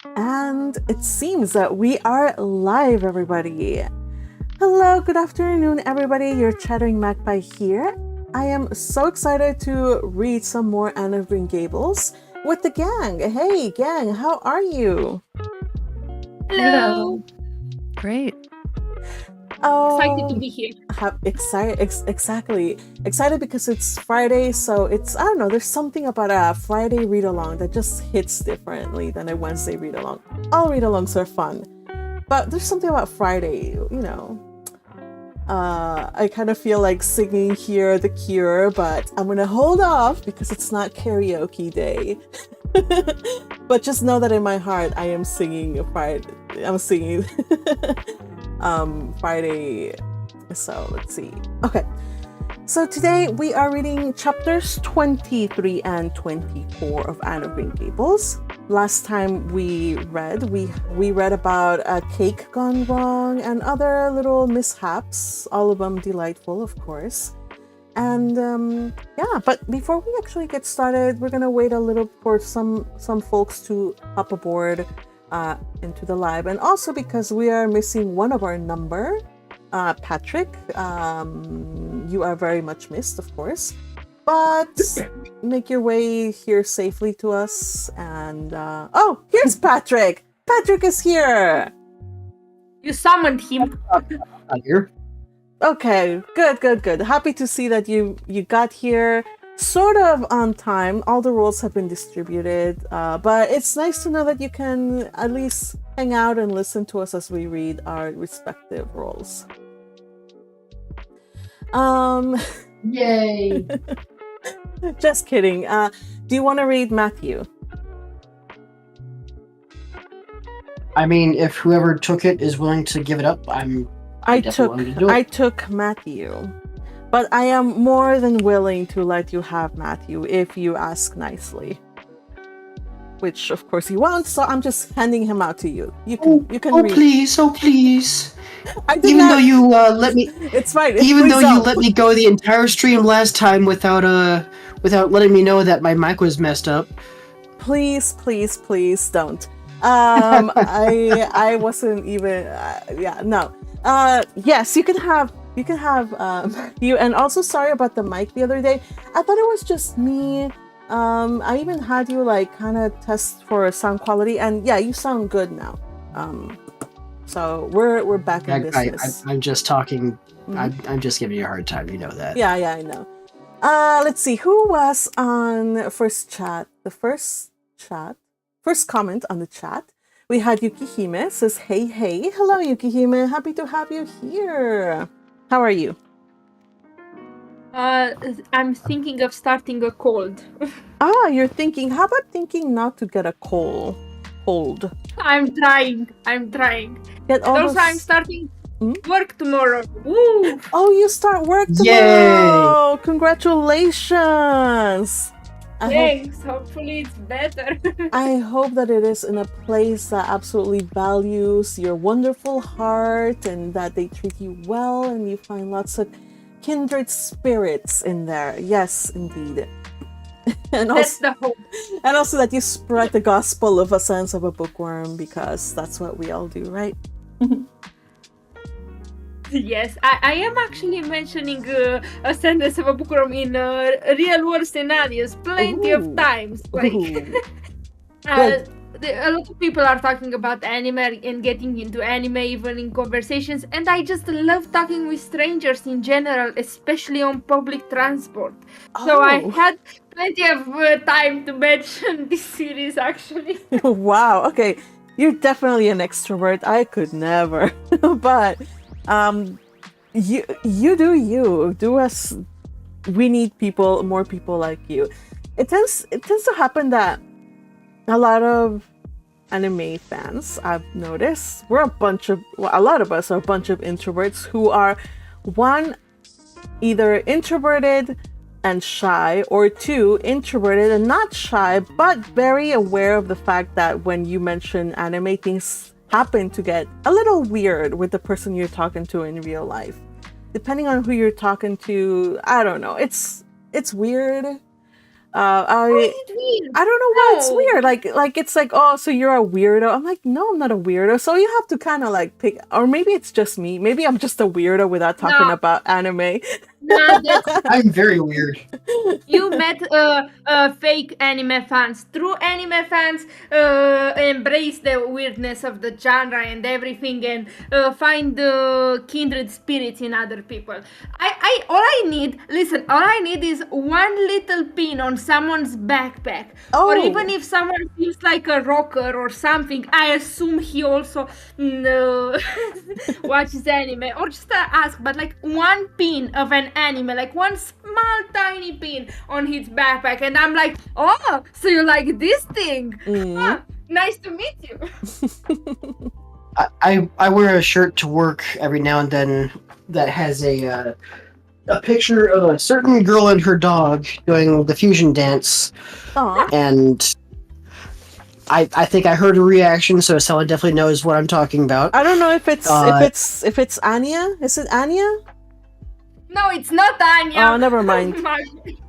And it seems that we are live, everybody. Hello, good afternoon, everybody. Your Chattering Magpie here. I am so excited to read some more Anne of Green Gables with the gang. Hey, gang, how are you? Hello. Great. Excited to be here. Exactly. Excited because it's Friday, so it's, I don't know, there's something about a Friday read-along that just hits differently than a Wednesday read-along. All read-alongs are fun, but there's something about Friday, you know. I kind of feel like singing Hear the Cure, but I'm gonna hold off because it's not karaoke day. But just know that in my heart, I am singing Friday. I'm singing Friday. So let's see. Okay. So today we are reading chapters 23 and 24 of Anne of Green Gables. Last time we read about a cake gone wrong and other little mishaps, all of them delightful, of course. And yeah, but before we actually get started, we're gonna wait a little for some folks to hop aboard into the live, and also because we are missing one of our number, Patrick. You are very much missed, of course, but make your way here safely to us. And oh, here's Patrick. Patrick is here. You summoned him. I'm here. Okay, good. Happy to see that you got here sort of on time. All the roles have been distributed, but it's nice to know that you can at least hang out and listen to us as we read our respective roles. Yay! Just kidding. Do you want to read Matthew? I mean, if whoever took it is willing to give it up, I definitely willing to do it. took Matthew, but I am more than willing to let you have Matthew if you ask nicely. Which, of course, you won't. So I'm just handing him out to you. You can read. Please! Even though you let me, it's fine. even though you let me go the entire stream last time without letting me know that my mic was messed up. Please don't. I wasn't even. Yeah, no. Yes, you can have you. And also, sorry about the mic the other day. I thought it was just me. I even had you like kind of test for sound quality, and yeah, you sound good now. So we're back in business. I'm just talking. Mhm. I'm just giving you a hard time. You know that. Yeah, I know. Let's see who was on first comment on the chat. We had Yukihime says, hey, hello Yukihime, happy to have you here. How are you? I'm thinking of starting a cold. You're thinking, how about thinking not to get a cold? I'm trying. Get all Also, those... I'm starting work tomorrow. Woo! Oh, you start work tomorrow! Yay! Congratulations! Thanks. Hopefully it's better. I hope that it is in a place that absolutely values your wonderful heart and that they treat you well and you find lots of kindred spirits in there. Yes, indeed. And that's the hope. And also that you spread the gospel of A Sense of a Bookworm, because that's what we all do, right? Yes, I am actually mentioning A Sense of a Bookworm in real world scenarios plenty of times. Like, a lot of people are talking about anime and getting into anime even in conversations, and I just love talking with strangers in general, especially on public transport. So I had plenty of time to mention this series, actually. Wow, okay. You're definitely an extrovert. I could never. But you do you. Do us. We need more people like you. It tends to happen that a lot of anime fans, I've noticed, a lot of us are a bunch of introverts who are, one, either introverted and shy, or two, introverted and not shy, but very aware of the fact that when you mention anime, things happen to get a little weird with the person you're talking to in real life. Depending on who you're talking to, I don't know, it's weird. Why I is it weird? I don't know why it's No. weird. Like it's like, oh, so you're a weirdo. I'm like, no, I'm not a weirdo. So you have to kind of like pick, or maybe it's just me. Maybe I'm just a weirdo without talking No, about anime. no, that's I'm very weird. you met fake anime fans. True anime fans embrace the weirdness of the genre and everything, and find the kindred spirits in other people. All I need, listen, all I need is one little pin on someone's backpack, or even Oh, if someone feels like a rocker or something. I assume he also watches anime, or just ask, but like one pin of an anime, like one small tiny pin on his backpack, and I'm like, oh, so you like this thing? Huh, nice to meet you. I wear a shirt to work every now and then that has a picture of a certain girl and her dog doing the fusion dance, aw. and I think I heard a reaction, so someone definitely knows what I'm talking about. I don't know if it's Uh, if it's Anya. Is it Anya? No, it's not Anya. Oh, never mind.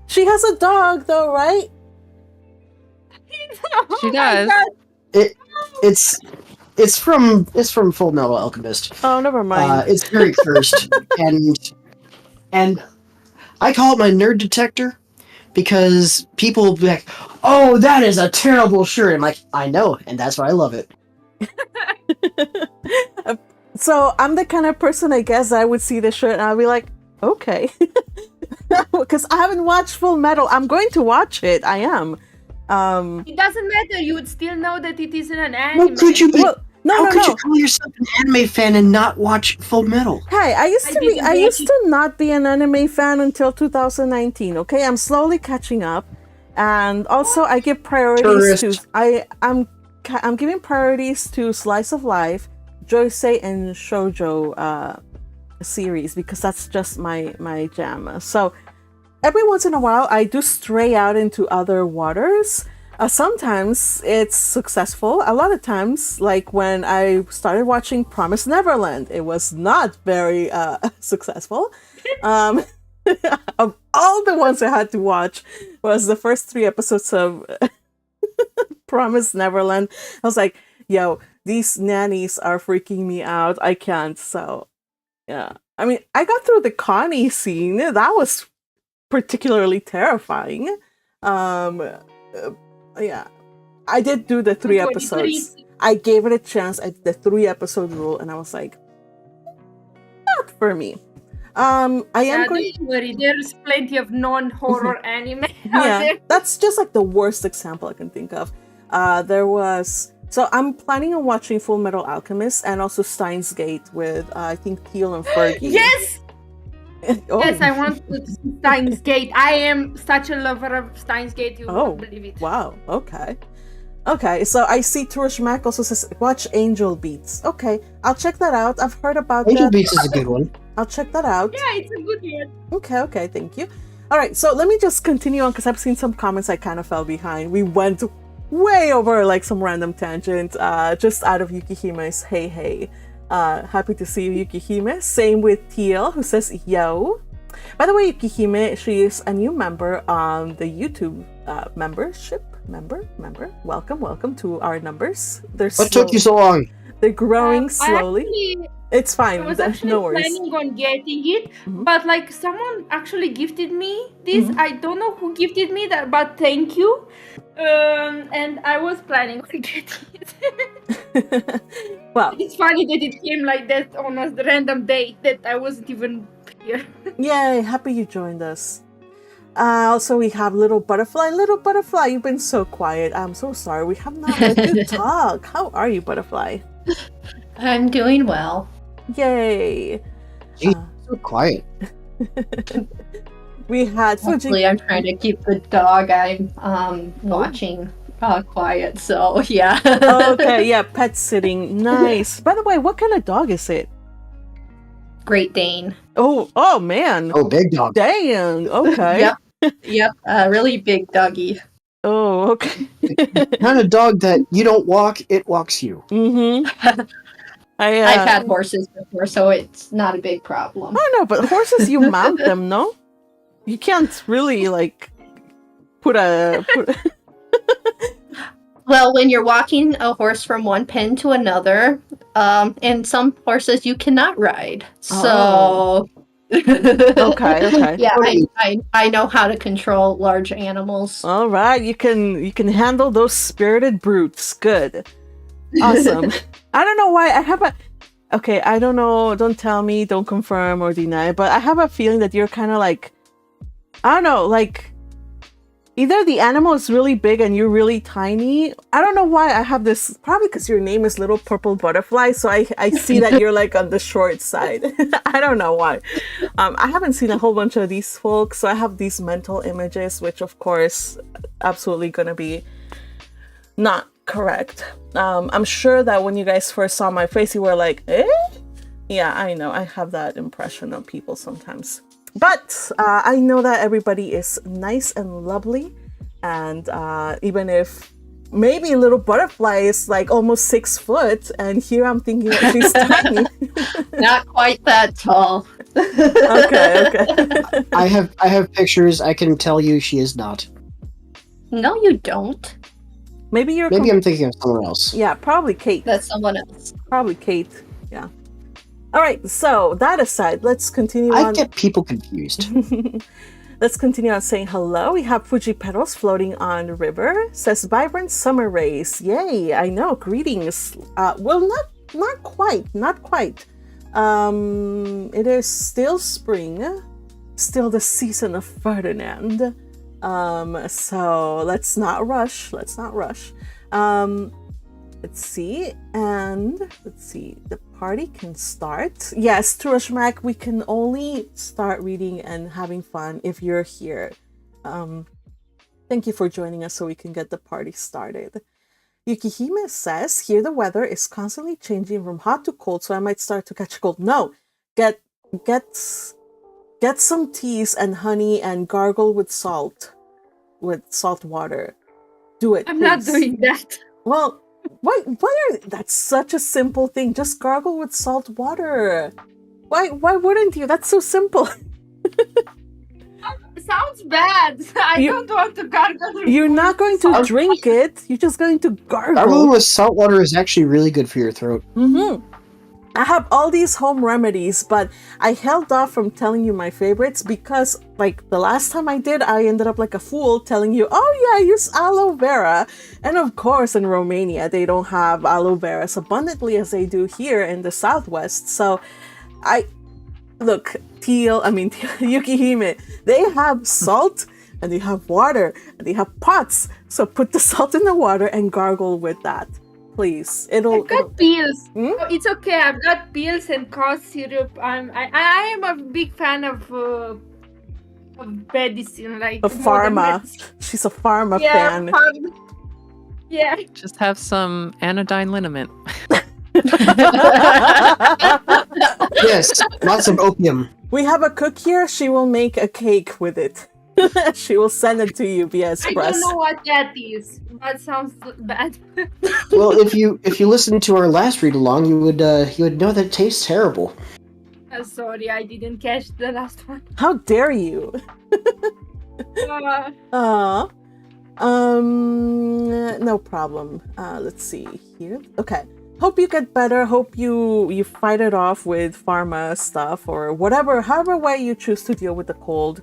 She has a dog though, right? She does. It's from Full Metal Alchemist. Oh, never mind. It's very cursed, and I call it my nerd detector because people will be like, "Oh, that is a terrible shirt." I'm like, I know, and that's why I love it. So I'm the kind of person, I guess, I would see the shirt and I'll be like, okay, because I haven't watched Full Metal. I'm going to watch it. I am. It doesn't matter. You would still know that it isn't an How anime. could you be? Well, how no, could no. you call yourself an anime fan and not watch Full Metal? Hey, I didn't used watch to not be an anime fan until 2019. Okay, I'm slowly catching up, and also I give priorities Tourist. to I'm giving priorities to slice of life, josei, and shoujo series because that's just my jam. So every once in a while, I do stray out into other waters. Sometimes it's successful. A lot of times, like when I started watching Promised Neverland, it was not very successful. Of all the ones I had to watch, was the first 3 episodes of Promised Neverland. I was like, yo, these nannies are freaking me out. I can't. So, yeah. I mean, I got through the Connie scene. That was particularly terrifying. Yeah, I did do the 3 episodes. I gave it a chance at the 3 episode rule, and I was like, not for me. I am going. Don't worry, there's plenty of non-horror anime out Yeah, there. that's just like the worst example I can think of. There was. So I'm planning on watching Full Metal Alchemist and also Steins Gate with I think Teal and Fergie. Yes! Oh. Yes, I want to see Steins Gate. I am such a lover of Steins Gate, you Oh, won't believe it. wow. Okay. Okay, so I see Turush Mac also says, watch Angel Beats. Okay, I'll check that out. I've heard about Angel that. Beats is a good one. I'll check that out. Yeah, it's a good one. Okay, thank you. All right, so let me just continue on because I've seen some comments I kind of fell behind. We went way over like some random tangent just out of Yukihime's hey. Happy to see you, Yukihime. Same with Teal, who says yo. By the way, Yukihime, she is a new member on the YouTube membership. Member. Welcome to our numbers. What took you so long? They're growing slowly. It's fine. I was actually No worries. planning on getting it, Mhm. but like someone actually gifted me this. Mhm. I don't know who gifted me that, but thank you. And I was planning on getting it. Well, It's funny that it came like that on a random day that I wasn't even here. yay, happy you joined us. Also, we have Little Butterfly. Little Butterfly, you've been so quiet. I'm so sorry. We have not let you talk. How are you, Butterfly? I'm doing well. Yay. Gee, so quiet. We had Hopefully, I'm trying to keep the dog I'm watching quiet. So yeah. Okay, yeah, pet sitting. Nice. By the way, what kind of dog is it? Great Dane. Oh man. Oh, big dog. Dang. Okay. Yep. Really big doggy. Oh, okay. The kind of dog that you don't walk, it walks you. Mm-hmm. I've had horses before, so it's not a big problem. Oh no, but horses you mount them, no? You can't really like put a Well, when you're walking a horse from one pen to another, and some horses you cannot ride. So okay. yeah, I know how to control large animals. All right, you can handle those spirited brutes. Good. Awesome. I don't know why I have a okay, I don't know, don't tell me, don't confirm or deny, but I have a feeling that you're kind of like I don't know, like either the animal is really big and you're really tiny. I don't know why I have this, probably because your name is Little Purple Butterfly, so I see that you're like on the short side. I don't know why. I haven't seen a whole bunch of these folks, so I have these mental images, which of course, absolutely gonna be not correct. I'm sure that when you guys first saw my face, you were like, eh? Yeah, I know. I have that impression of people sometimes. But I know that everybody is nice and lovely. And even if maybe Little Butterfly is like almost 6 foot, and here I'm thinking that she's tiny. Not quite that tall. Okay. I have pictures. I can tell you she is not. No, you don't. Maybe I'm thinking of someone else. Yeah, probably Kate. That's someone else. Probably Kate. Yeah. All right. So that aside, let's continue I on. get people confused. Let's continue on saying hello. We have Fuji petals floating on the river. Says vibrant summer rays. Yay! I know. Greetings. Well, not quite. It is still spring, still the season of Ferdinand. So let's not rush. Let's see. The party can start. Yes, Turashmak, we can only start reading and having fun if you're here. Thank you for joining us so we can get the party started. Yukihime says, here the weather is constantly changing from hot to cold, so I might start to catch a cold. No, get some teas and honey and gargle with salt water. Do it. I'm please. not doing that. Well, that's such a simple thing. Just gargle with salt water. Why wouldn't you? That's so simple. Sounds bad. I don't want to gargle. You're not going to drink it. You're just going to gargle. Gargling with salt water is actually really good for your throat. Mm-hmm. I have all these home remedies, but I held off from telling you my favorites because, like, the last time I did, I ended up like a fool telling you, oh yeah, use aloe vera. And of course, in Romania, they don't have aloe vera as abundantly as they do here in the Southwest. So, Yukihime, they have salt and they have water and they have pots. So put the salt in the water and gargle with that. Please, I've got pills. Hmm? Oh, it's okay. I've got pills and cough syrup. I am a big fan of medicine, like a pharma. She's a pharma fan. Pharma. Yeah. Just have some anodyne liniment. Yes, lots of opium. We have a cook here. She will make a cake with it. She will send it to you via express. I don't know what that is. That sounds bad. Well, if you listened to our last read along, you would know that it tastes terrible. Sorry, I didn't catch the last one. How dare you? No problem. Let's see here. Okay. Hope you get better. Hope you fight it off with pharma stuff or however way you choose to deal with the cold.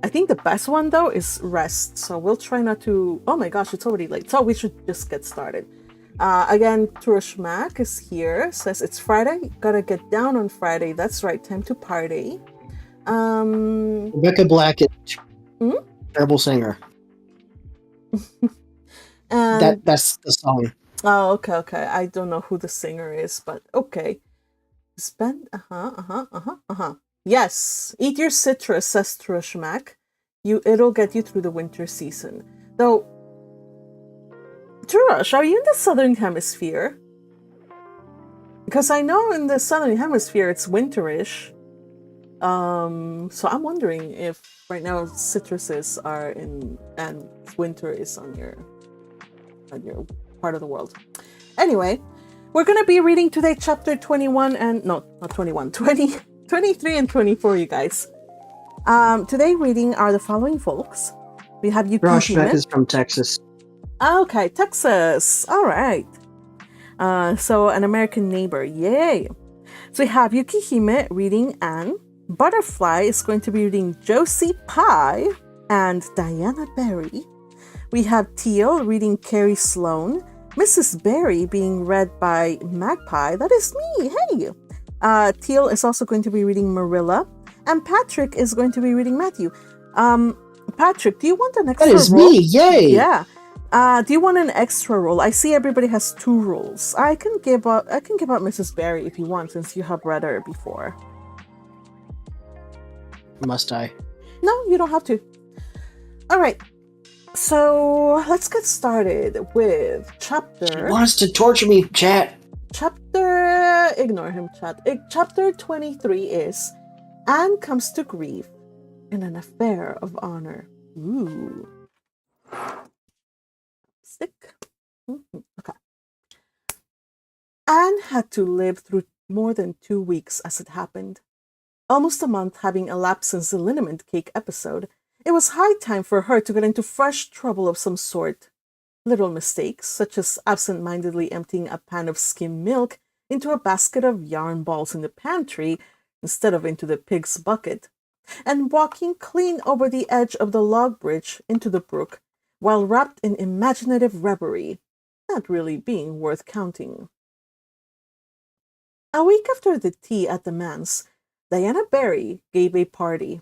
I think the best one though is rest. So we'll try not to. Oh my gosh, it's already late. So we should just get started. Again, Turashmak is here. Says it's Friday. Gotta get down on Friday. That's right. Time to party. Rebecca Black is a terrible singer. That's the song. Oh, okay. I don't know who the singer is, but okay. Spend. Yes, eat your citrus, says Turashmak. It'll get you through the winter season. Though, Turash, are you in the southern hemisphere? Because I know in the southern hemisphere it's winterish. So I'm wondering if right now citruses are in and winter is on your part of the world. Anyway, we're gonna be reading today chapter 21 and no, not 21, 20. 23 and 24, you guys. Today reading are the following folks. We have Roshbeck Yukihime. is from Texas. Okay, Texas. All right. So an American neighbor. Yay. So we have Yukihime reading Anne. Butterfly is going to be reading Josie Pye and Diana Berry. We have Teal reading Carrie Sloane. Mrs. Berry being read by Magpie. That is me. Hey. Teal is also going to be reading Marilla. And Patrick is going to be reading Matthew. Patrick, do you want an extra That is roll? me. Yay. Yeah. Do you want an extra roll? I see everybody has 2 rolls. I can give up Mrs. Berry if you want, since you have read her before. Must I? No, you don't have to. All right. So let's get started with He wants to torture me, chat. Ignore him, chat. Chapter 23 is Anne comes to grief in an affair of honor. Ooh. Stick. Okay. Anne had to live through more than 2 weeks as it happened. Almost a month having elapsed since the liniment cake episode, it was high time for her to get into fresh trouble of some sort. Little mistakes, such as absent-mindedly emptying a pan of skim milk into a basket of yarn balls in the pantry instead of into the pig's bucket, and walking clean over the edge of the log bridge into the brook while wrapped in imaginative reverie, not really being worth counting. A week after the tea at the manse, Diana Berry gave a party.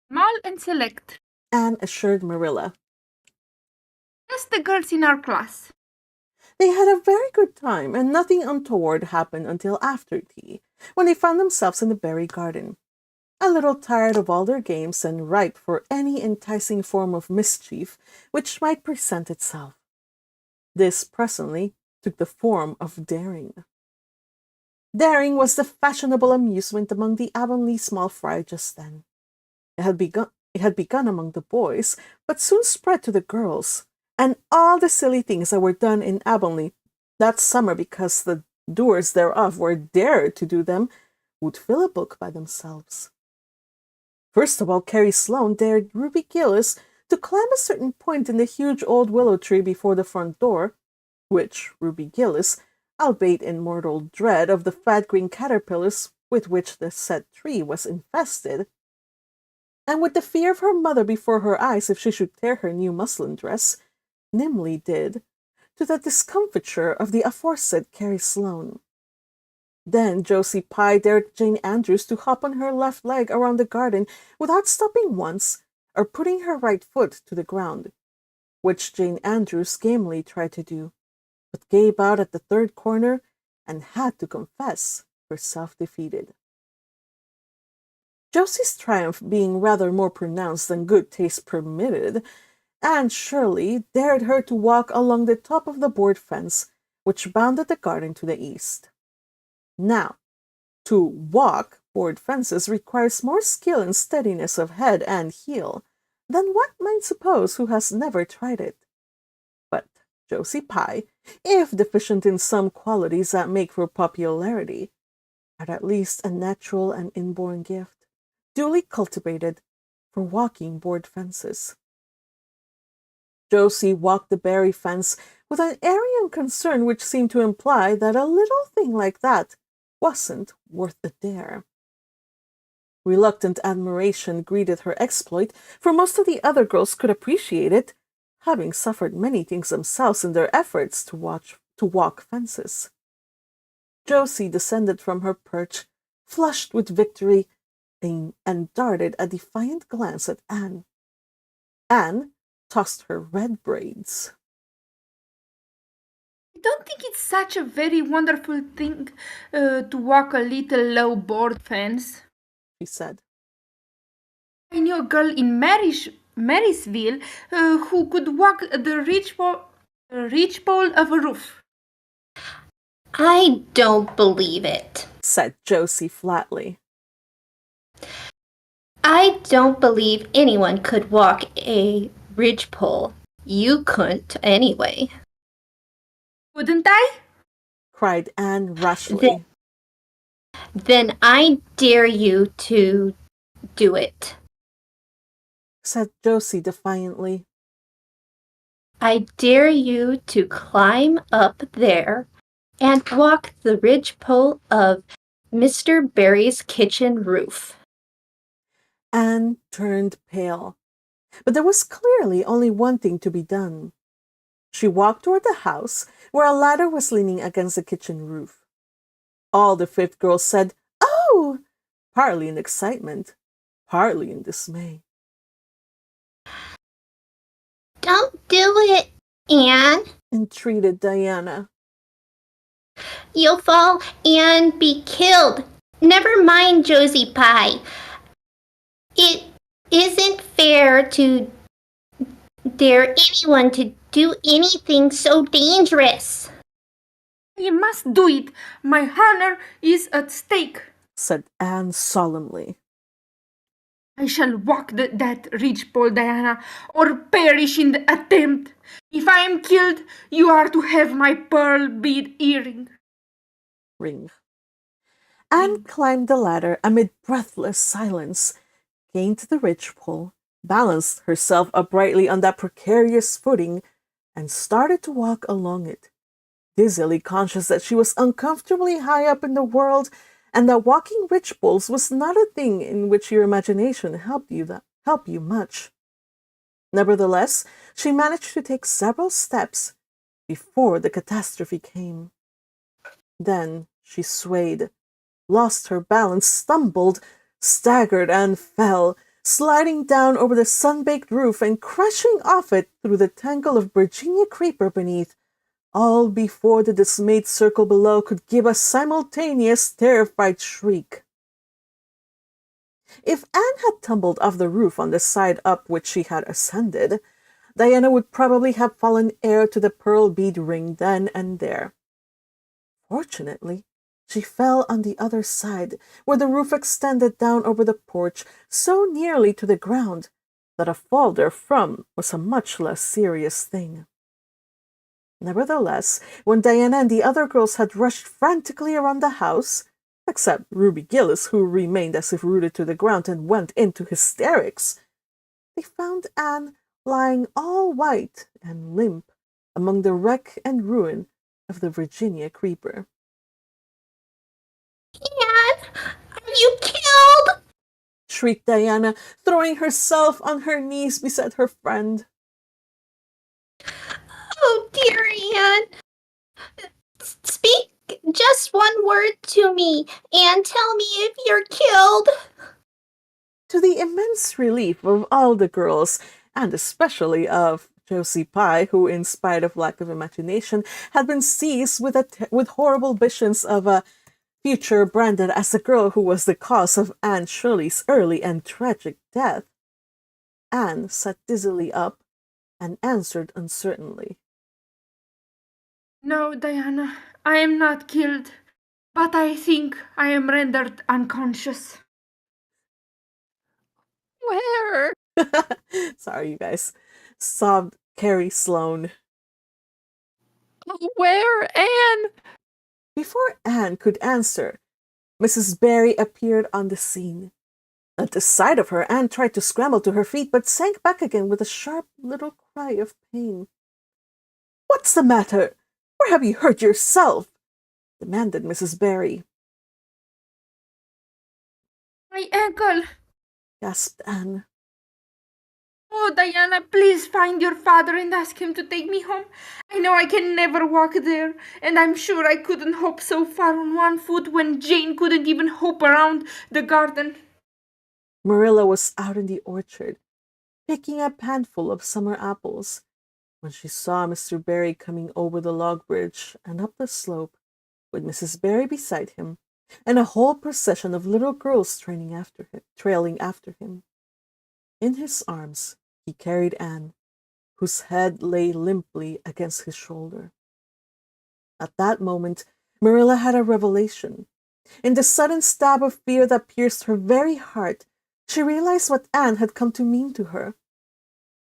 Small and select. Anne assured Marilla. Just the girls in our class. They had a very good time, and nothing untoward happened until after tea, when they found themselves in the berry garden, a little tired of all their games and ripe for any enticing form of mischief which might present itself. This presently took the form of daring. Daring was the fashionable amusement among the Avonlea small fry just then. It had begun among the boys, but soon spread to the girls, and all the silly things that were done in Avonlea that summer because the doers thereof were dared to do them would fill a book by themselves. First of all, Carrie Sloane dared Ruby Gillis to climb a certain point in the huge old willow tree before the front door, which Ruby Gillis, albeit in mortal dread of the fat green caterpillars with which the said tree was infested, and with the fear of her mother before her eyes if she should tear her new muslin dress, nimbly did, to the discomfiture of the aforesaid Carrie Sloane. Then Josie Pye dared Jane Andrews to hop on her left leg around the garden without stopping once or putting her right foot to the ground, which Jane Andrews gamely tried to do, but gave out at the third corner and had to confess herself defeated. Josie's triumph being rather more pronounced than good taste permitted, Anne Shirley dared her to walk along the top of the board fence which bounded the garden to the east. Now, to walk board fences requires more skill and steadiness of head and heel than one might suppose who has never tried it. But Josie Pye, if deficient in some qualities that make for popularity, had at least a natural and inborn gift, duly cultivated, for walking board fences. Josie walked the berry fence with an airy unconcern which seemed to imply that a little thing like that wasn't worth a dare. Reluctant admiration greeted her exploit, for most of the other girls could appreciate it, having suffered many things themselves in their efforts to walk fences. Josie descended from her perch, flushed with victory, and darted a defiant glance at Anne. Anne tossed her red braids. I don't think it's such a very wonderful thing to walk a little low board fence, she said. I knew a girl in Marysville who could walk the ridge pole of a roof. I don't believe it, said Josie flatly. I don't believe anyone could walk a ridgepole. You couldn't anyway. Couldn't I? Cried Anne rashly. Then I dare you to do it. said Josie defiantly. I dare you to climb up there and walk the ridgepole of Mr. Barry's kitchen roof. Anne turned pale, but there was clearly only one thing to be done. She walked toward the house, where a ladder was leaning against the kitchen roof. All the fifth girl said, "Oh!" partly in excitement, partly in dismay. Don't do it, Anne. Entreated Diana. You'll fall and be killed. Never mind, Josie Pye. It isn't fair to dare anyone to do anything so dangerous. You must do it. My honor is at stake, said Anne solemnly. I shall walk that ridgepole, Diana, or perish in the attempt. If I am killed, you are to have my pearl bead earring. Ring. Anne climbed the ladder amid breathless silence, gained the ridgepole, balanced herself uprightly on that precarious footing, and started to walk along it, dizzily conscious that she was uncomfortably high up in the world and that walking ridgepoles was not a thing in which your imagination helped you much. Nevertheless, she managed to take several steps before the catastrophe came. Then she swayed, lost her balance, stumbled, staggered, and fell, sliding down over the sun-baked roof and crashing off it through the tangle of Virginia creeper beneath, all before the dismayed circle below could give a simultaneous, terrified shriek. If Anne had tumbled off the roof on the side up which she had ascended, Diana would probably have fallen heir to the pearl bead ring then and there. Fortunately, she fell on the other side, where the roof extended down over the porch so nearly to the ground that a fall therefrom was a much less serious thing. Nevertheless, when Diana and the other girls had rushed frantically around the house, except Ruby Gillis, who remained as if rooted to the ground and went into hysterics, they found Anne lying all white and limp among the wreck and ruin of the Virginia creeper. Anne, are you killed? Shrieked Diana, throwing herself on her knees beside her friend. Oh, dear Anne. Speak just one word to me and tell me if you're killed. To the immense relief of all the girls, and especially of Josie Pye, who, in spite of lack of imagination, had been seized with horrible visions of a future branded as the girl who was the cause of Anne Shirley's early and tragic death, Anne sat dizzily up and answered uncertainly. No, Diana, I am not killed, but I think I am rendered unconscious. Where? Sorry, you guys. Sobbed Carrie Sloane. Where, Anne? Before Anne could answer, Mrs. Barry appeared on the scene. At the sight of her, Anne tried to scramble to her feet, but sank back again with a sharp little cry of pain. "What's the matter? Where have you hurt yourself?" demanded Mrs. Barry. My ankle! Gasped Anne. Oh, Diana, please find your father and ask him to take me home. I know I can never walk there, and I'm sure I couldn't hop so far on one foot when Jane couldn't even hop around the garden. Marilla was out in the orchard, picking a handful of summer apples, when she saw Mr. Barry coming over the log bridge and up the slope, with Mrs. Barry beside him, and a whole procession of little girls trailing after him. In his arms he carried Anne, whose head lay limply against his shoulder. At that moment, Marilla had a revelation. In the sudden stab of fear that pierced her very heart, she realized what Anne had come to mean to her.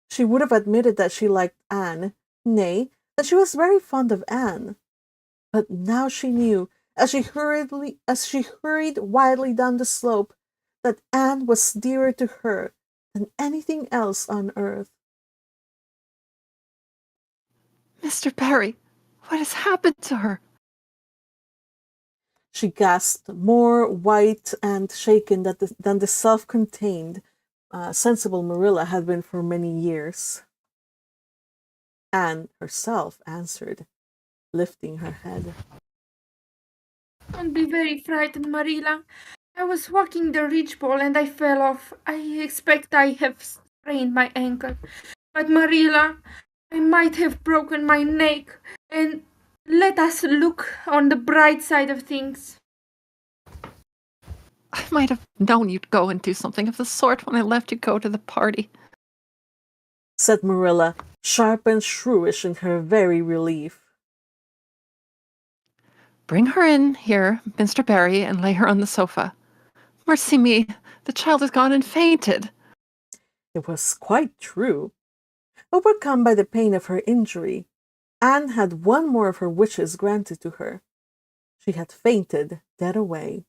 She would have admitted that she liked Anne, nay, that she was very fond of Anne. But now she knew, as she hurried wildly down the slope, that Anne was dearer to her than anything else on earth. Mr. Barry, what has happened to her? She gasped, more white and shaken than the self-contained, sensible Marilla had been for many years. Anne herself answered, lifting her head. Don't be very frightened, Marilla. I was walking the ridgepole and I fell off. I expect I have sprained my ankle. But Marilla, I might have broken my neck. And let us look on the bright side of things. I might have known you'd go and do something of the sort when I left you go to the party, said Marilla, sharp and shrewish in her very relief. Bring her in here, Mr. Barry, and lay her on the sofa. Mercy me, the child has gone and fainted. It was quite true. Overcome by the pain of her injury, Anne had one more of her wishes granted to her. She had fainted dead away.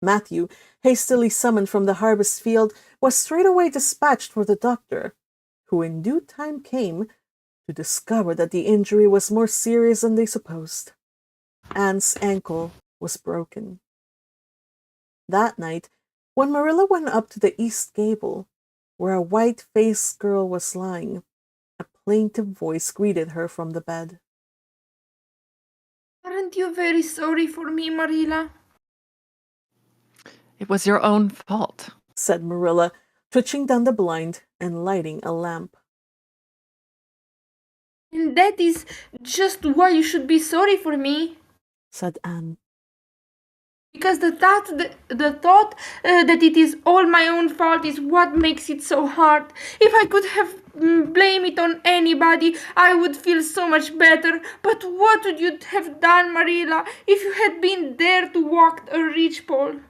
Matthew, hastily summoned from the harvest field, was straightway dispatched for the doctor, who in due time came to discover that the injury was more serious than they supposed. Anne's ankle was broken. That night, when Marilla went up to the east gable, where a white-faced girl was lying, a plaintive voice greeted her from the bed. Aren't you very sorry for me, Marilla? It was your own fault, said Marilla, twitching down the blind and lighting a lamp. And that is just why you should be sorry for me, said Anne. Because the thought that it is all my own fault is what makes it so hard. If I could have blame it on anybody, I would feel so much better. But what would you have done, Marilla, if you had been there to walk a ridgepole?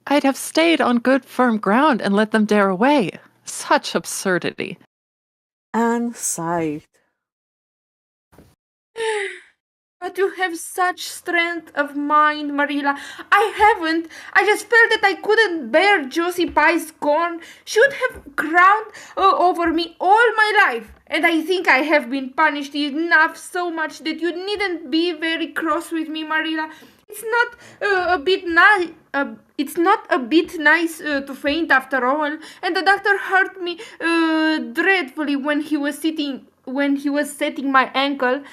I'd have stayed on good firm ground and let them dare away. Such absurdity. Anne sighed. But you have such strength of mind, Marilla. I haven't. I just felt that I couldn't bear Josie Pye's scorn. She would have crowned over me all my life. And I think I have been punished enough so much that you needn't be very cross with me, Marilla. It's not a bit nice. It's not a bit nice to faint after all. And the doctor hurt me dreadfully when he was setting my ankle.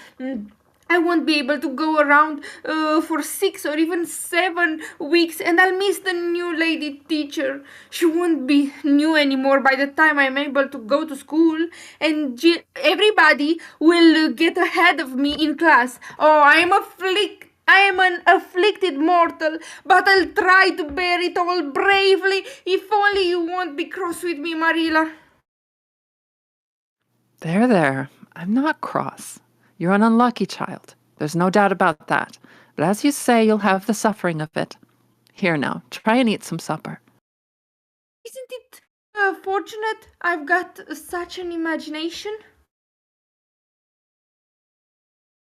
I won't be able to go around for 6 or even 7 weeks, and I'll miss the new lady teacher. She won't be new anymore by the time I'm able to go to school, and everybody will get ahead of me in class. Oh, I am an afflicted mortal, but I'll try to bear it all bravely. If only you won't be cross with me, Marilla. There. I'm not cross. You're an unlucky child. There's no doubt about that. But as you say, you'll have the suffering of it. Here now, try and eat some supper. Isn't it fortunate I've got such an imagination?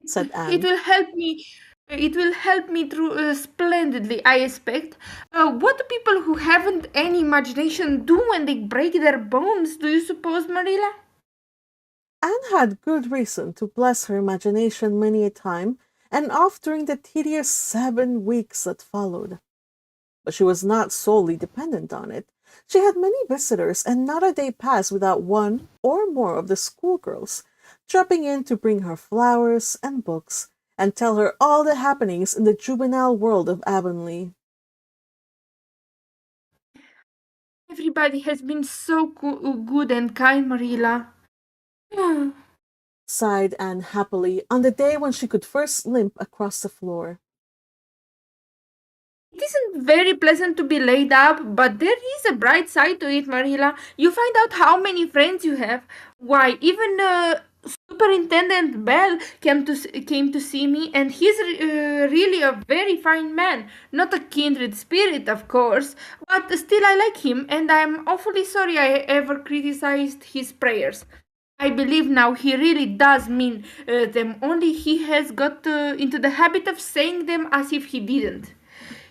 Said Anne. It will help me through splendidly, I expect. What do people who haven't any imagination do when they break their bones, do you suppose, Marilla? Anne had good reason to bless her imagination many a time, and oft during the tedious 7 weeks that followed. But she was not solely dependent on it. She had many visitors, and not a day passed without one or more of the schoolgirls dropping in to bring her flowers and books, and tell her all the happenings in the juvenile world of Avonlea. Everybody has been so good and kind, Marilla. Sighed Anne happily on the day when she could first limp across the floor. It isn't very pleasant to be laid up, but there is a bright side to it, Marilla. You find out how many friends you have. Why, even Superintendent Bell came to see me, and he's really a very fine man. Not a kindred spirit, of course, but still I like him, and I'm awfully sorry I ever criticized his prayers. I believe now he really does mean them, only he has got into the habit of saying them as if he didn't.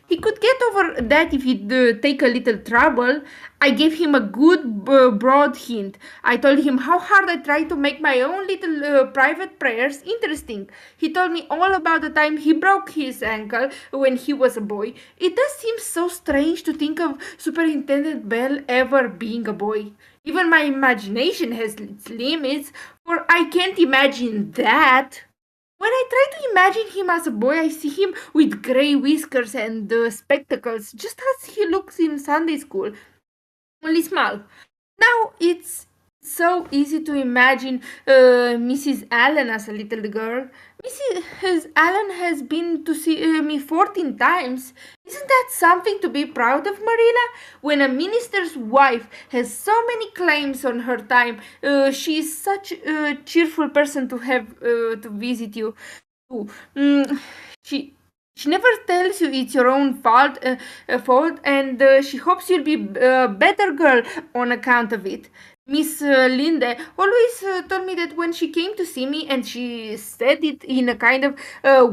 He could get over that if he'd take a little trouble. I gave him a good broad hint. I told him how hard I tried to make my own little private prayers interesting. He told me all about the time he broke his ankle when he was a boy. It does seem so strange to think of Superintendent Bell ever being a boy. Even my imagination has its limits, for I can't imagine that. When I try to imagine him as a boy, I see him with grey whiskers and spectacles, just as he looks in Sunday school, only small. Now it's so easy to imagine Mrs. Allen as a little girl. Mrs. Allen has been to see me 14 times. Isn't that something to be proud of, Marilla? When a minister's wife has so many claims on her time, she is such a cheerful person to have to visit you. She never tells you it's your own fault, and she hopes you'll be a better girl on account of it. Miss Linde always told me that when she came to see me, and she said it in a kind of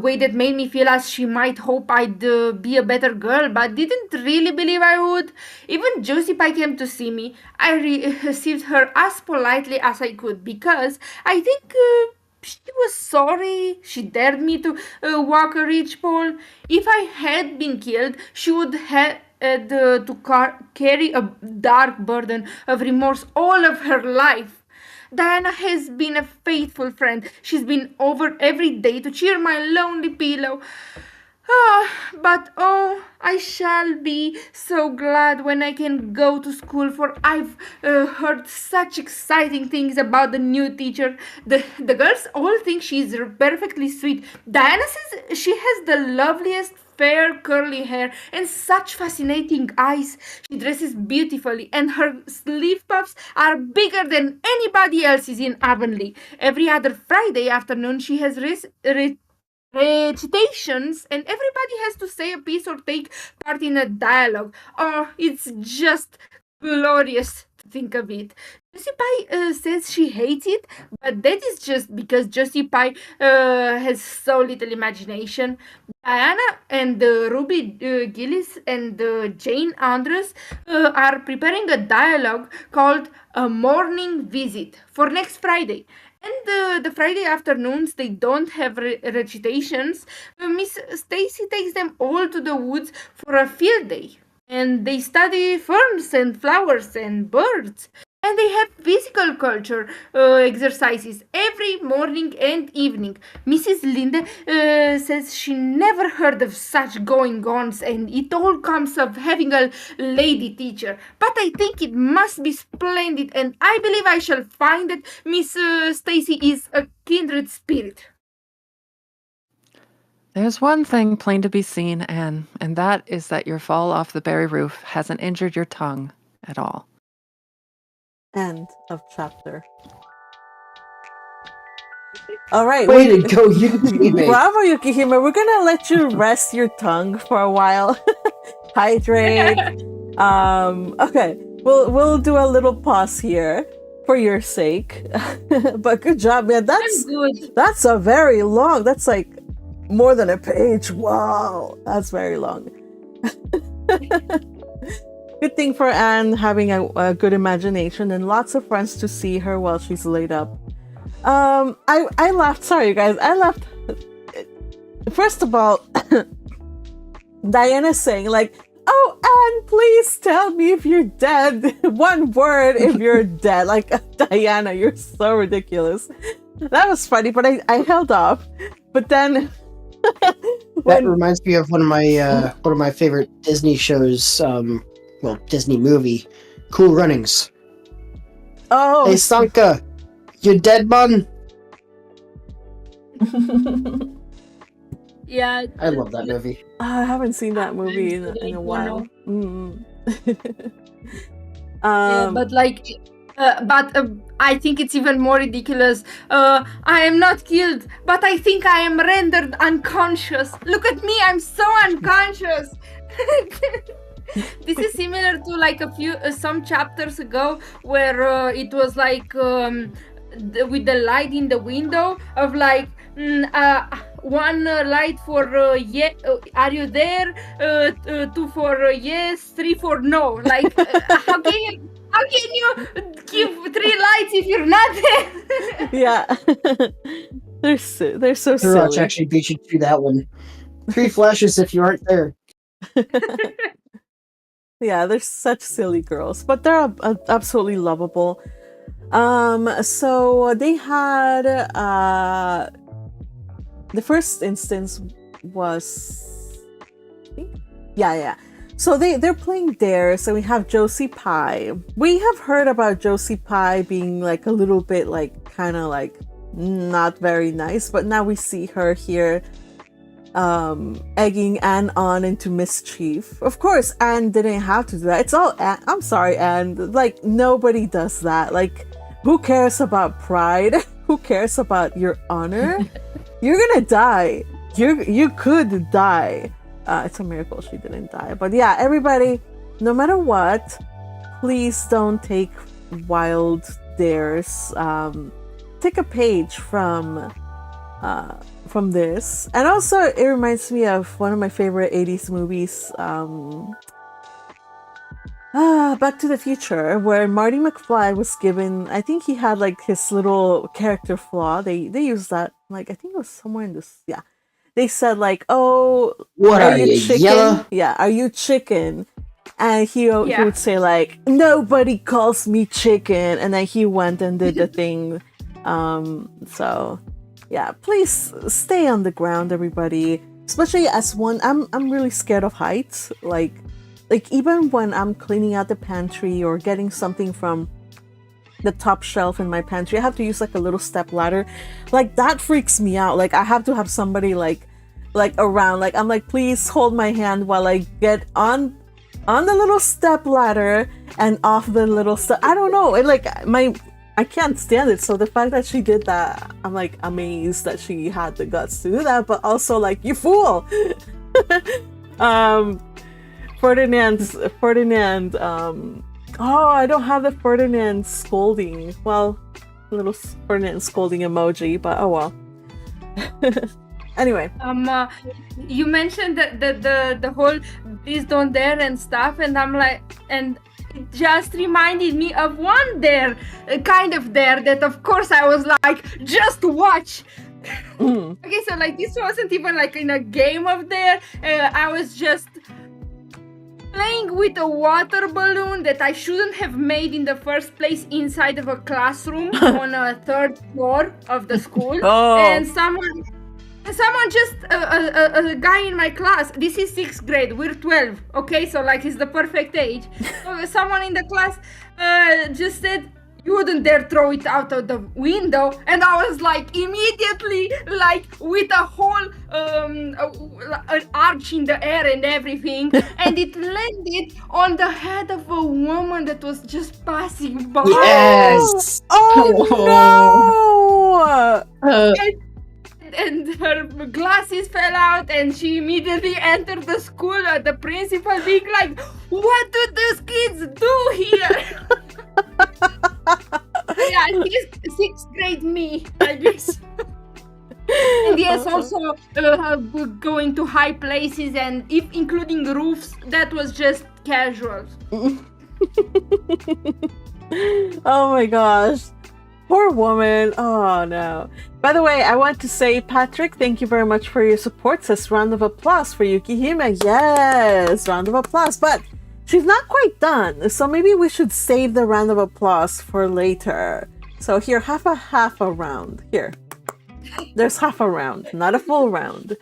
way that made me feel as she might hope I'd be a better girl, but didn't really believe I would. Even Josie Pye came to see me. I received her as politely as I could because I think she was sorry she dared me to walk a ridgepole. If I had been killed, she would have to carry a dark burden of remorse all of her life. Diana has been a faithful friend. She's been over every day to cheer my lonely pillow. But I shall be so glad when I can go to school, for I've heard such exciting things about the new teacher. The girls all think she's perfectly sweet. Diana says she has the loveliest fair curly hair and such fascinating eyes. She dresses beautifully, and her sleeve puffs are bigger than anybody else's in Avonlea. Every other Friday afternoon she has recitations, and everybody has to say a piece or take part in a dialogue. Oh, it's just glorious to think of it. Josie Pye says she hates it, but that is just because Josie Pye has so little imagination. Diana and Ruby Gillis and Jane Andrews are preparing a dialogue called A Morning Visit for next Friday. And the Friday afternoons, they don't have recitations. Miss Stacy takes them all to the woods for a field day. And they study ferns and flowers and birds. And they have physical culture exercises every morning and evening. Mrs. Linde says she never heard of such going-ons, and it all comes of having a lady teacher. But I think it must be splendid, and I believe I shall find that Miss Stacy is a kindred spirit. There's one thing plain to be seen, Anne, and that is that your fall off the berry roof hasn't injured your tongue at all. End of chapter. All right. Way to go, Yukihime. Bravo, Yukihime. We're gonna let you rest your tongue for a while. Hydrate. Okay. We'll do a little pause here for your sake. But good job, man. That's a very long. That's like more than a page. Wow. That's very long. Good thing for Anne having a good imagination and lots of friends to see her while she's laid up. I laughed. Sorry, you guys. I laughed. First of all, Diana saying like, "Oh, Anne, please tell me if you're dead. One word if you're dead." Like, Diana, you're so ridiculous. That was funny, but I held off. But then that reminds me of one of my favorite Disney shows. Disney movie, Cool Runnings. Oh, hey Sanka, you dead, man? Yeah, I love that movie. I haven't seen that movie in a while. But I think it's even more ridiculous. I am not killed, but I think I am rendered unconscious. Look at me, I'm so unconscious. This is similar to like some chapters ago where it was like with the light in the window of like one light for are you there? Two for yes, three for no. Like, how can you give 3 lights if you're not there? Yeah. They're so Sriracha silly. actually beat you to that one. 3 flashes if you aren't there. Yeah, they're such silly girls, but they're absolutely lovable. So they had the first instance was, yeah. So they're playing Dare. So we have Josie Pye. We have heard about Josie Pye being like a little bit like kind of like not very nice, but now we see her here egging Anne on into mischief. Of course, Anne didn't have to do that. It's all Anne. I'm sorry, Anne. Like, nobody does that. Like, who cares about pride? Who cares about your honor? You're gonna die. You could die. It's a miracle she didn't die. But yeah, everybody, no matter what, please don't take wild dares. Take a page from this. And also it reminds me of one of my favorite 80s movies, Back to the Future, where Marty McFly was given, I think he had like his little character flaw. They used that, like, I think it was somewhere in this, yeah. They said like, oh, What are you, chicken? yellow? Yeah, are you chicken? And he Yeah. would say like, nobody calls me chicken. And then he went and did the thing. So yeah, please stay on the ground, everybody. Especially as one, I'm really scared of heights. Like even when I'm cleaning out the pantry or getting something from the top shelf in my pantry, I have to use like a little step ladder. Like that freaks me out. Like I have to have somebody like around. Like I'm like, please hold my hand while I get on the little step ladder and off the little step. I don't know. It like I can't stand it. So the fact that she did that, I'm like amazed that she had the guts to do that. But also like, you fool. Ferdinand. Oh, I don't have the Ferdinand scolding. Well, little Ferdinand scolding emoji, but oh well. Anyway. You mentioned that the whole please don't dare and stuff, and I'm like, and it just reminded me of one dare, kind of dare that of course I was like, just watch. Okay, so like this wasn't even like in a game of dare. I was just playing with a water balloon that I shouldn't have made in the first place inside of a classroom on a 3rd floor of the school. Oh. And someone just a guy in my class, this is 6th grade, we're 12, okay, so like it's the perfect age. So someone in the class just said, you wouldn't dare throw it out of the window. And I was like immediately like with a whole an arch in the air and everything, and it landed on the head of a woman that was just passing by. Yes. Oh no. And her glasses fell out, and she immediately entered the school. The principal being like, what do these kids do here? Yeah, this 6th grade me, I guess. And yes, also going to high places, and if including roofs, that was just casual. Oh my gosh. Poor woman. Oh no. By the way, I want to say, Patrick, thank you very much for your support. Says round of applause for Yukihime. Yes, round of applause. But she's not quite done, so maybe we should save the round of applause for later. So here, half a round. Here. There's half a round, not a full round.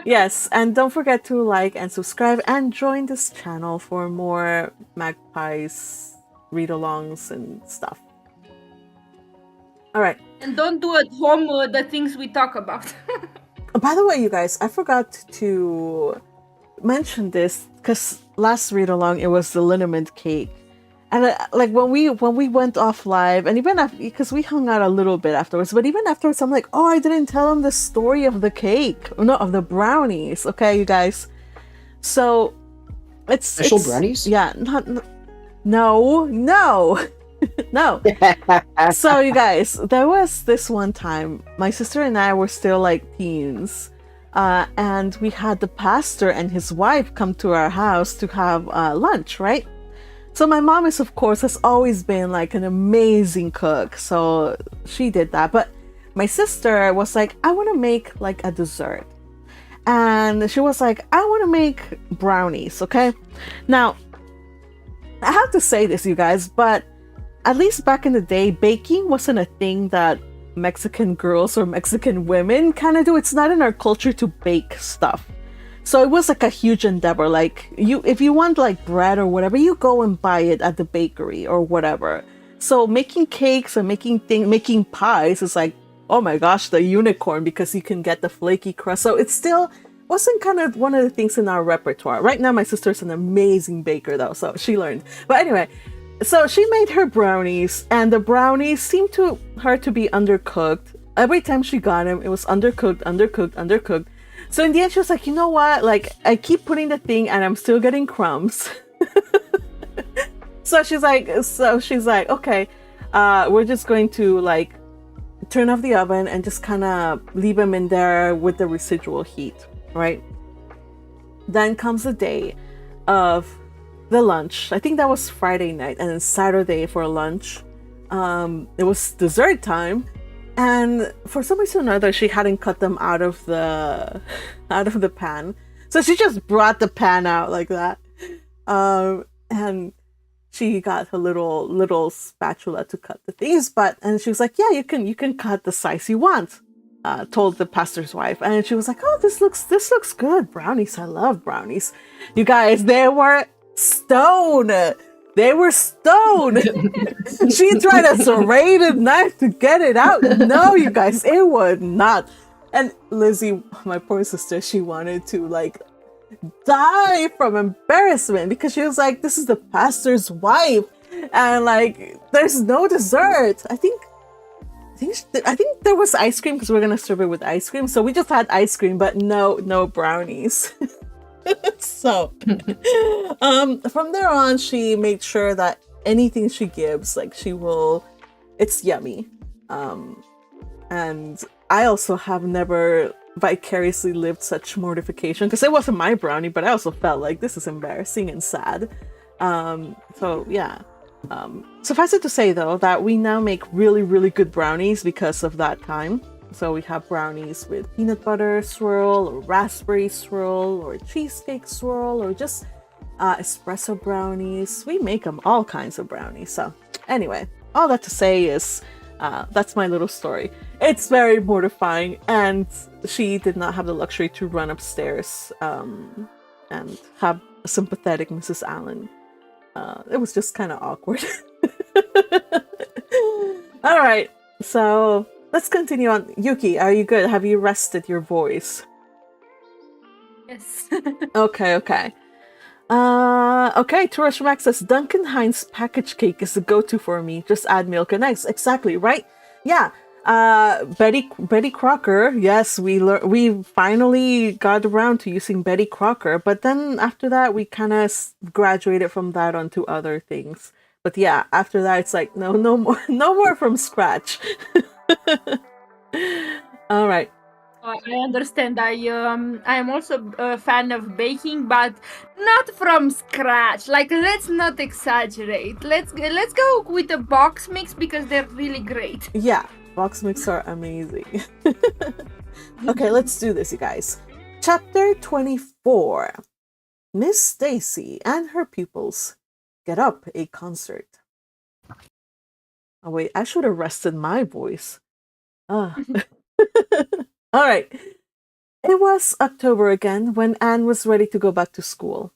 Yes, and don't forget to like and subscribe and join this channel for more Magpies read-alongs and stuff. All right. And don't do at home the things we talk about. By the way, you guys, I forgot to mention this because last read-along it was the liniment cake, and like when we went off live, and even after, because we hung out a little bit afterwards, but even afterwards, I'm like, oh, I didn't tell him the story of the cake, no, of the brownies. Okay, you guys. So it's Special brownies? Yeah, no. No. So you guys, there was this one time my sister and I were still like teens, and we had the pastor and his wife come to our house to have lunch, right? So my mom is, of course, has always been like an amazing cook, so she did that. But my sister was like, I want to make like a dessert, and she was like, I want to make brownies. Okay, now I have to say this, you guys, but at least back in the day, baking wasn't a thing that Mexican girls or Mexican women kind of do. It's not in our culture to bake stuff. So it was like a huge endeavor. Like if you want like bread or whatever, you go and buy it at the bakery or whatever. So making cakes and making pies is like, oh my gosh, the unicorn, because you can get the flaky crust. So it still wasn't kind of one of the things in our repertoire. Right now, my sister's an amazing baker though, so she learned. But anyway, so she made her brownies, and the brownies seemed to her to be undercooked. Every time she got them, it was undercooked. So in the end, she was like, you know what? Like, I keep putting the thing and I'm still getting crumbs. So she's like, okay, we're just going to like turn off the oven and just kind of leave them in there with the residual heat, right? Then comes the day of the lunch. I think that was Friday night, and then Saturday for lunch, it was dessert time. And for some reason or another, she hadn't cut them out of the pan, so she just brought the pan out like that, and she got her little spatula to cut the things. And she was like, "Yeah, you can cut the size you want," told the pastor's wife, and she was like, "Oh, this looks good. Brownies, I love brownies." You guys, they were stone. They were stoned. She tried a serrated knife to get it out. No, you guys, it would not. And Lizzie, my poor sister, she wanted to like die from embarrassment because she was like, this is the pastor's wife, and like there's no dessert. I think there was ice cream because we're gonna serve it with ice cream. So we just had ice cream, but no brownies. So from there on, she made sure that anything she gives, like it's yummy. And I also have never vicariously lived such mortification, because it wasn't my brownie, but I also felt like this is embarrassing and sad. So yeah. Suffice it to say though that we now make really, really good brownies because of that time. So we have brownies with peanut butter swirl, or raspberry swirl, or cheesecake swirl, or just espresso brownies. We make them all kinds of brownies. So anyway, all that to say is that's my little story. It's very mortifying, and she did not have the luxury to run upstairs and have a sympathetic Mrs. Allen. It was just kind of awkward. All right, so let's continue on. Yuki, are you good? Have you rested your voice? Yes. Okay. Okay, Tourish Max says, Duncan Hines package cake is the go-to for me. Just add milk and eggs. Exactly, right? Yeah. Betty Crocker. Yes, we finally got around to using Betty Crocker, but then after that we kind of graduated from that onto other things. But yeah, after that it's like no more from scratch. All right. I understand. I am also a fan of baking, but not from scratch. Like, let's not exaggerate. Let's go with a box mix because they're really great. Yeah, box mix are amazing. Okay, let's do this, you guys. Chapter 24. Miss Stacy and her pupils get up a concert. Oh wait, I should have rested my voice. Ah. All right. It was October again when Anne was ready to go back to school.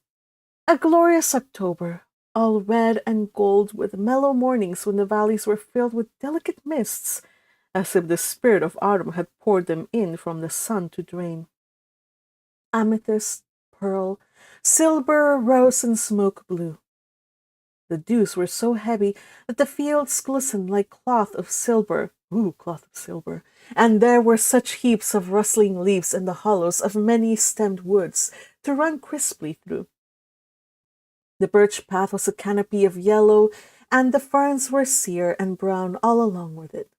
A glorious October, all red and gold, with mellow mornings when the valleys were filled with delicate mists, as if the spirit of autumn had poured them in from the sun to drain. Amethyst, pearl, silver, rose, and smoke blue. The dews were so heavy that the fields glistened like cloth of silver. Ooh, cloth of silver. And there were such heaps of rustling leaves in the hollows of many-stemmed woods to run crisply through. The birch path was a canopy of yellow, and the ferns were sere and brown all along with it.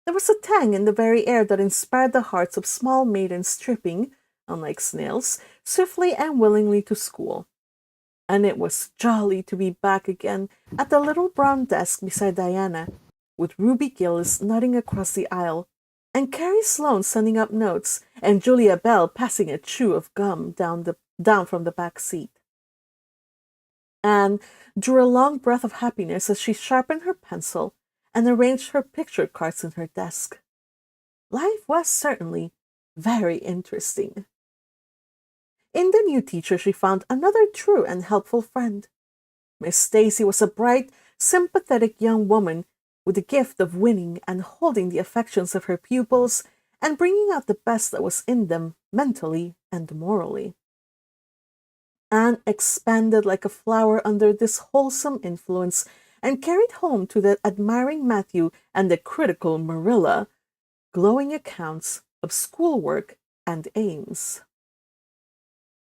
There was a tang in the very air that inspired the hearts of small maidens tripping, unlike snails, swiftly and willingly to school. And it was jolly to be back again at the little brown desk beside Diana, with Ruby Gillis nodding across the aisle, and Carrie Sloane sending up notes, and Julia Bell passing a chew of gum down from the back seat. Anne drew a long breath of happiness as she sharpened her pencil and arranged her picture cards in her desk. Life was certainly very interesting. In the new teacher, she found another true and helpful friend. Miss Stacy was a bright, sympathetic young woman with the gift of winning and holding the affections of her pupils and bringing out the best that was in them mentally and morally. Anne expanded like a flower under this wholesome influence and carried home to the admiring Matthew and the critical Marilla glowing accounts of schoolwork and aims.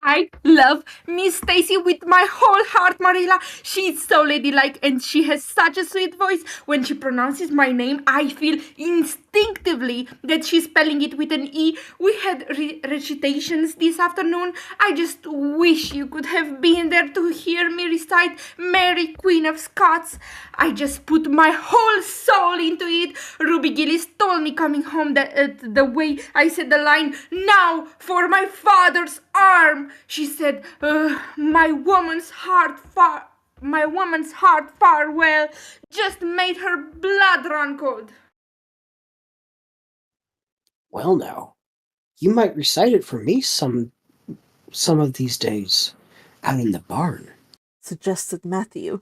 I love Miss Stacy with my whole heart, Marilla. She's so ladylike and she has such a sweet voice. When she pronounces my name, I feel instinctively that she's spelling it with an E. We had recitations this afternoon. I just wish you could have been there to hear me recite Mary, Queen of Scots. I just put my whole soul into it. Ruby Gillis told me coming home that the way I said the line, "Now for my father's arm," she said, my woman's heart farewell just made her blood run cold. Well, now, you might recite it for me some of these days, out in the barn, suggested Matthew.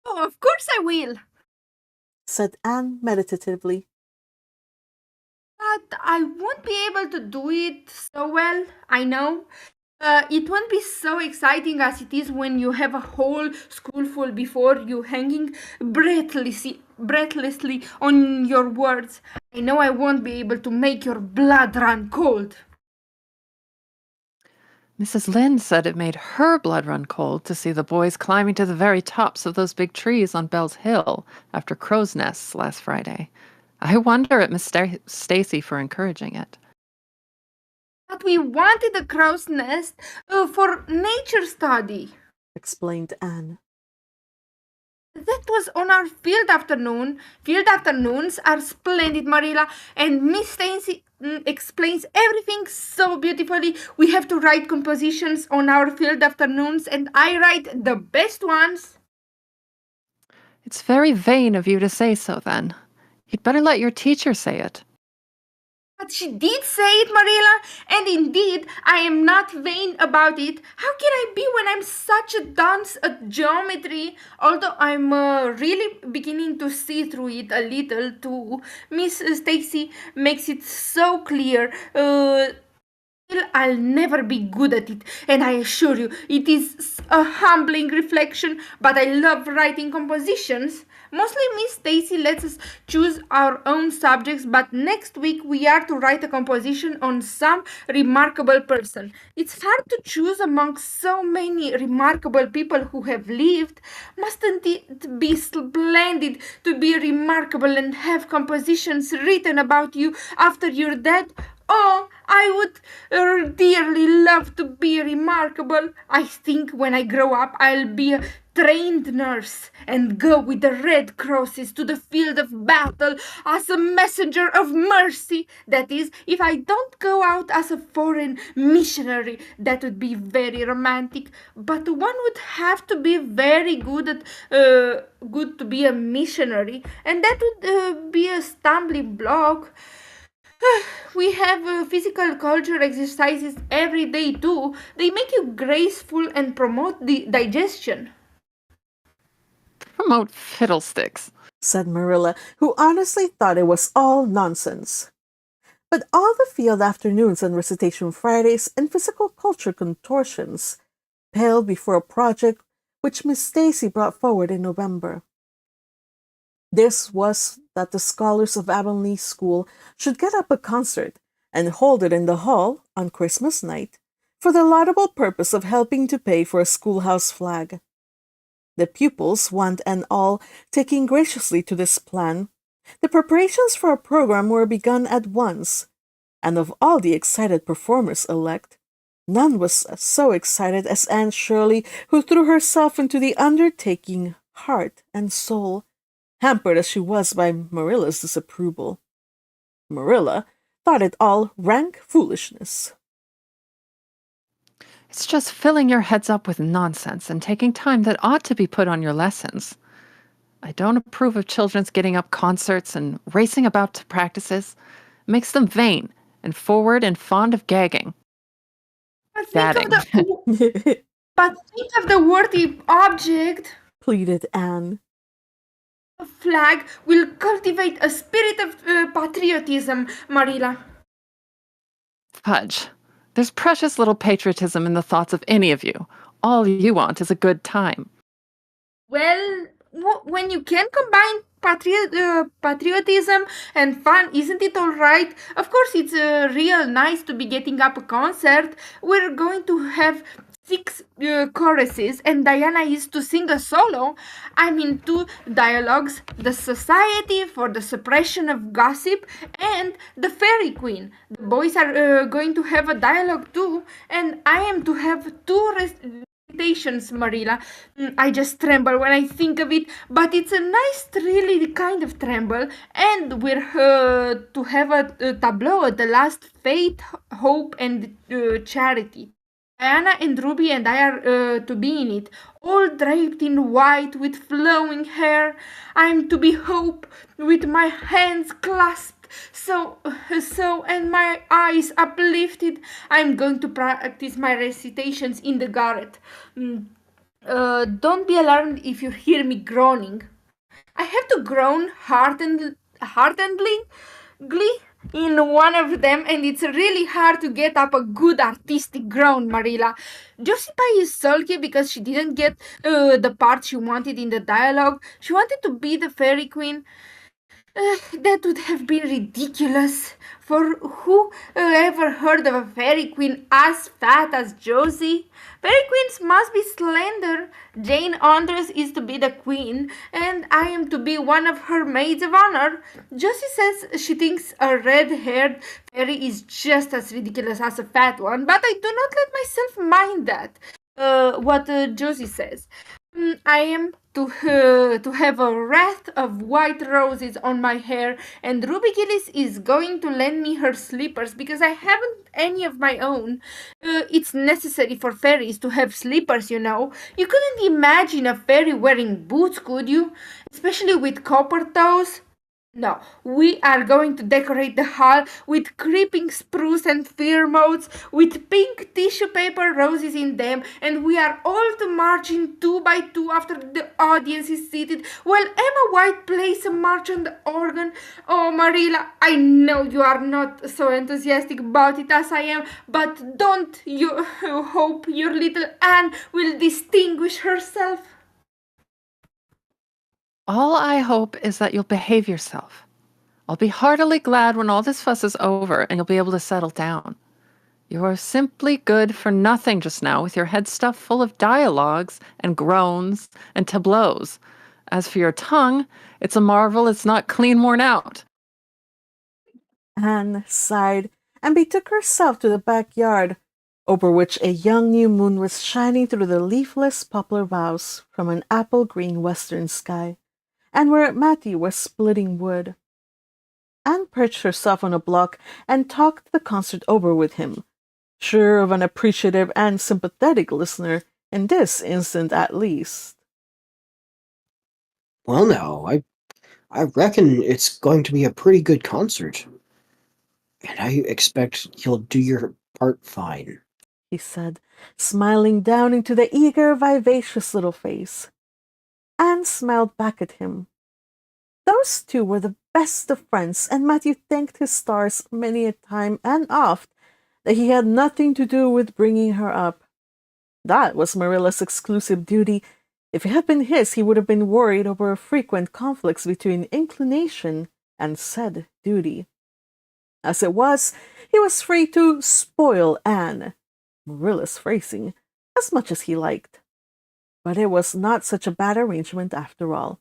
Oh, of course I will, said Anne meditatively. but I won't be able to do it so well, I know. It won't be so exciting as it is when you have a whole school full before you hanging breathlessly on your words. I know I won't be able to make your blood run cold. Mrs. Lynde said it made her blood run cold to see the boys climbing to the very tops of those big trees on Bell's Hill after crow's nests last Friday. I wonder at Miss Stacy for encouraging it. But we wanted a crow's nest for nature study, explained Anne. That was on our field afternoon. Field afternoons are splendid, Marilla, and Miss Stacy explains everything so beautifully. We have to write compositions on our field afternoons, and I write the best ones. It's very vain of you to say so, then. You'd better let your teacher say it. But she did say it, Marilla, and indeed, I am not vain about it. How can I be when I'm such a dunce at geometry? Although I'm really beginning to see through it a little too. Miss Stacy makes it so clear. Still, I'll never be good at it, and I assure you, it is a humbling reflection, but I love writing compositions. Mostly Miss Stacy lets us choose our own subjects, but next week we are to write a composition on some remarkable person. It's hard to choose among so many remarkable people who have lived. Mustn't it be splendid to be remarkable and have compositions written about you after you're dead? Oh, I would dearly love to be remarkable. I think when I grow up, I'll be a trained nurse and go with the Red Crosses to the field of battle as a messenger of mercy. That is, if I don't go out as a foreign missionary, that would be very romantic. But one would have to be very good to be a missionary, and that would be a stumbling block. We have physical culture exercises every day too. They make you graceful and promote the digestion. Promote fiddlesticks, said Marilla, who honestly thought it was all nonsense. But all the field afternoons and recitation Fridays and physical culture contortions paled before a project which Miss Stacy brought forward in November. This was that the scholars of Avonlea School should get up a concert and hold it in the hall on Christmas night for the laudable purpose of helping to pay for a schoolhouse flag. The pupils, one and all, taking graciously to this plan. The preparations for a program were begun at once, and of all the excited performers-elect, none was so excited as Anne Shirley, who threw herself into the undertaking, heart and soul, hampered as she was by Marilla's disapproval. Marilla thought it all rank foolishness. It's just filling your heads up with nonsense and taking time that ought to be put on your lessons. I don't approve of children's getting up concerts and racing about to practices. It makes them vain and forward and fond of gagging. But Gadding. think of the worthy object. Pleaded Anne. A flag will cultivate a spirit of patriotism, Marilla. Fudge. There's precious little patriotism in the thoughts of any of you. All you want is a good time. Well, when you can combine patriotism and fun, isn't it all right? Of course, it's real nice to be getting up a concert. We're going to have 6 choruses, and Diana is to sing a solo. I mean, 2 dialogues: the Society for the Suppression of Gossip and the Fairy Queen. The boys are going to have a dialogue too, and I am to have 2 recitations, Marilla. I just tremble when I think of it, but it's a nice, really kind of tremble, and we're to have a tableau at the last: faith, hope, and charity. Diana and Ruby and I are to be in it, all draped in white with flowing hair. I'm to be Hope, with my hands clasped, so, and my eyes uplifted. I'm going to practice my recitations in the garret. Don't be alarmed if you hear me groaning. I have to groan heartedly in one of them, and it's really hard to get up a good artistic groan, Marilla. Josipa is sulky because she didn't get the part she wanted in the dialogue. She wanted to be the fairy queen. That would have been ridiculous, for who ever heard of a fairy queen as fat as Josie? Fairy queens must be slender. Jane Andrews is to be the queen, and I am to be one of her maids of honor. Josie says she thinks a red-haired fairy is just as ridiculous as a fat one, but I do not let myself mind that. What Josie says. I am to have a wreath of white roses on my hair, and Ruby Gillis is going to lend me her slippers because I haven't any of my own. It's necessary for fairies to have slippers, you know. You couldn't imagine a fairy wearing boots, could you? Especially with copper toes. No, we are going to decorate the hall with creeping spruce and fir motes, with pink tissue paper roses in them, and we are all to march in 2 by 2 after the audience is seated, while Emma White plays a march on the organ. Oh, Marilla, I know you are not so enthusiastic about it as I am, but don't you hope your little Anne will distinguish herself? All I hope is that you'll behave yourself. I'll be heartily glad when all this fuss is over and you'll be able to settle down. You are simply good for nothing just now, with your head stuffed full of dialogues and groans and tableaus. As for your tongue, it's a marvel it's not clean worn out. Anne sighed and betook herself to the backyard, over which a young new moon was shining through the leafless poplar boughs from an apple-green western sky, and where Matthew was splitting wood. Anne perched herself on a block and talked the concert over with him, sure of an appreciative and sympathetic listener in this instant at least. Well, now, I reckon it's going to be a pretty good concert. And I expect you'll do your part fine, he said, smiling down into the eager, vivacious little face. Anne smiled back at him. Those two were the best of friends, and Matthew thanked his stars many a time and oft that he had nothing to do with bringing her up. That was Marilla's exclusive duty. If it had been his, he would have been worried over frequent conflicts between inclination and said duty. As it was, he was free to spoil Anne, Marilla's phrasing, as much as he liked. But it was not such a bad arrangement after all.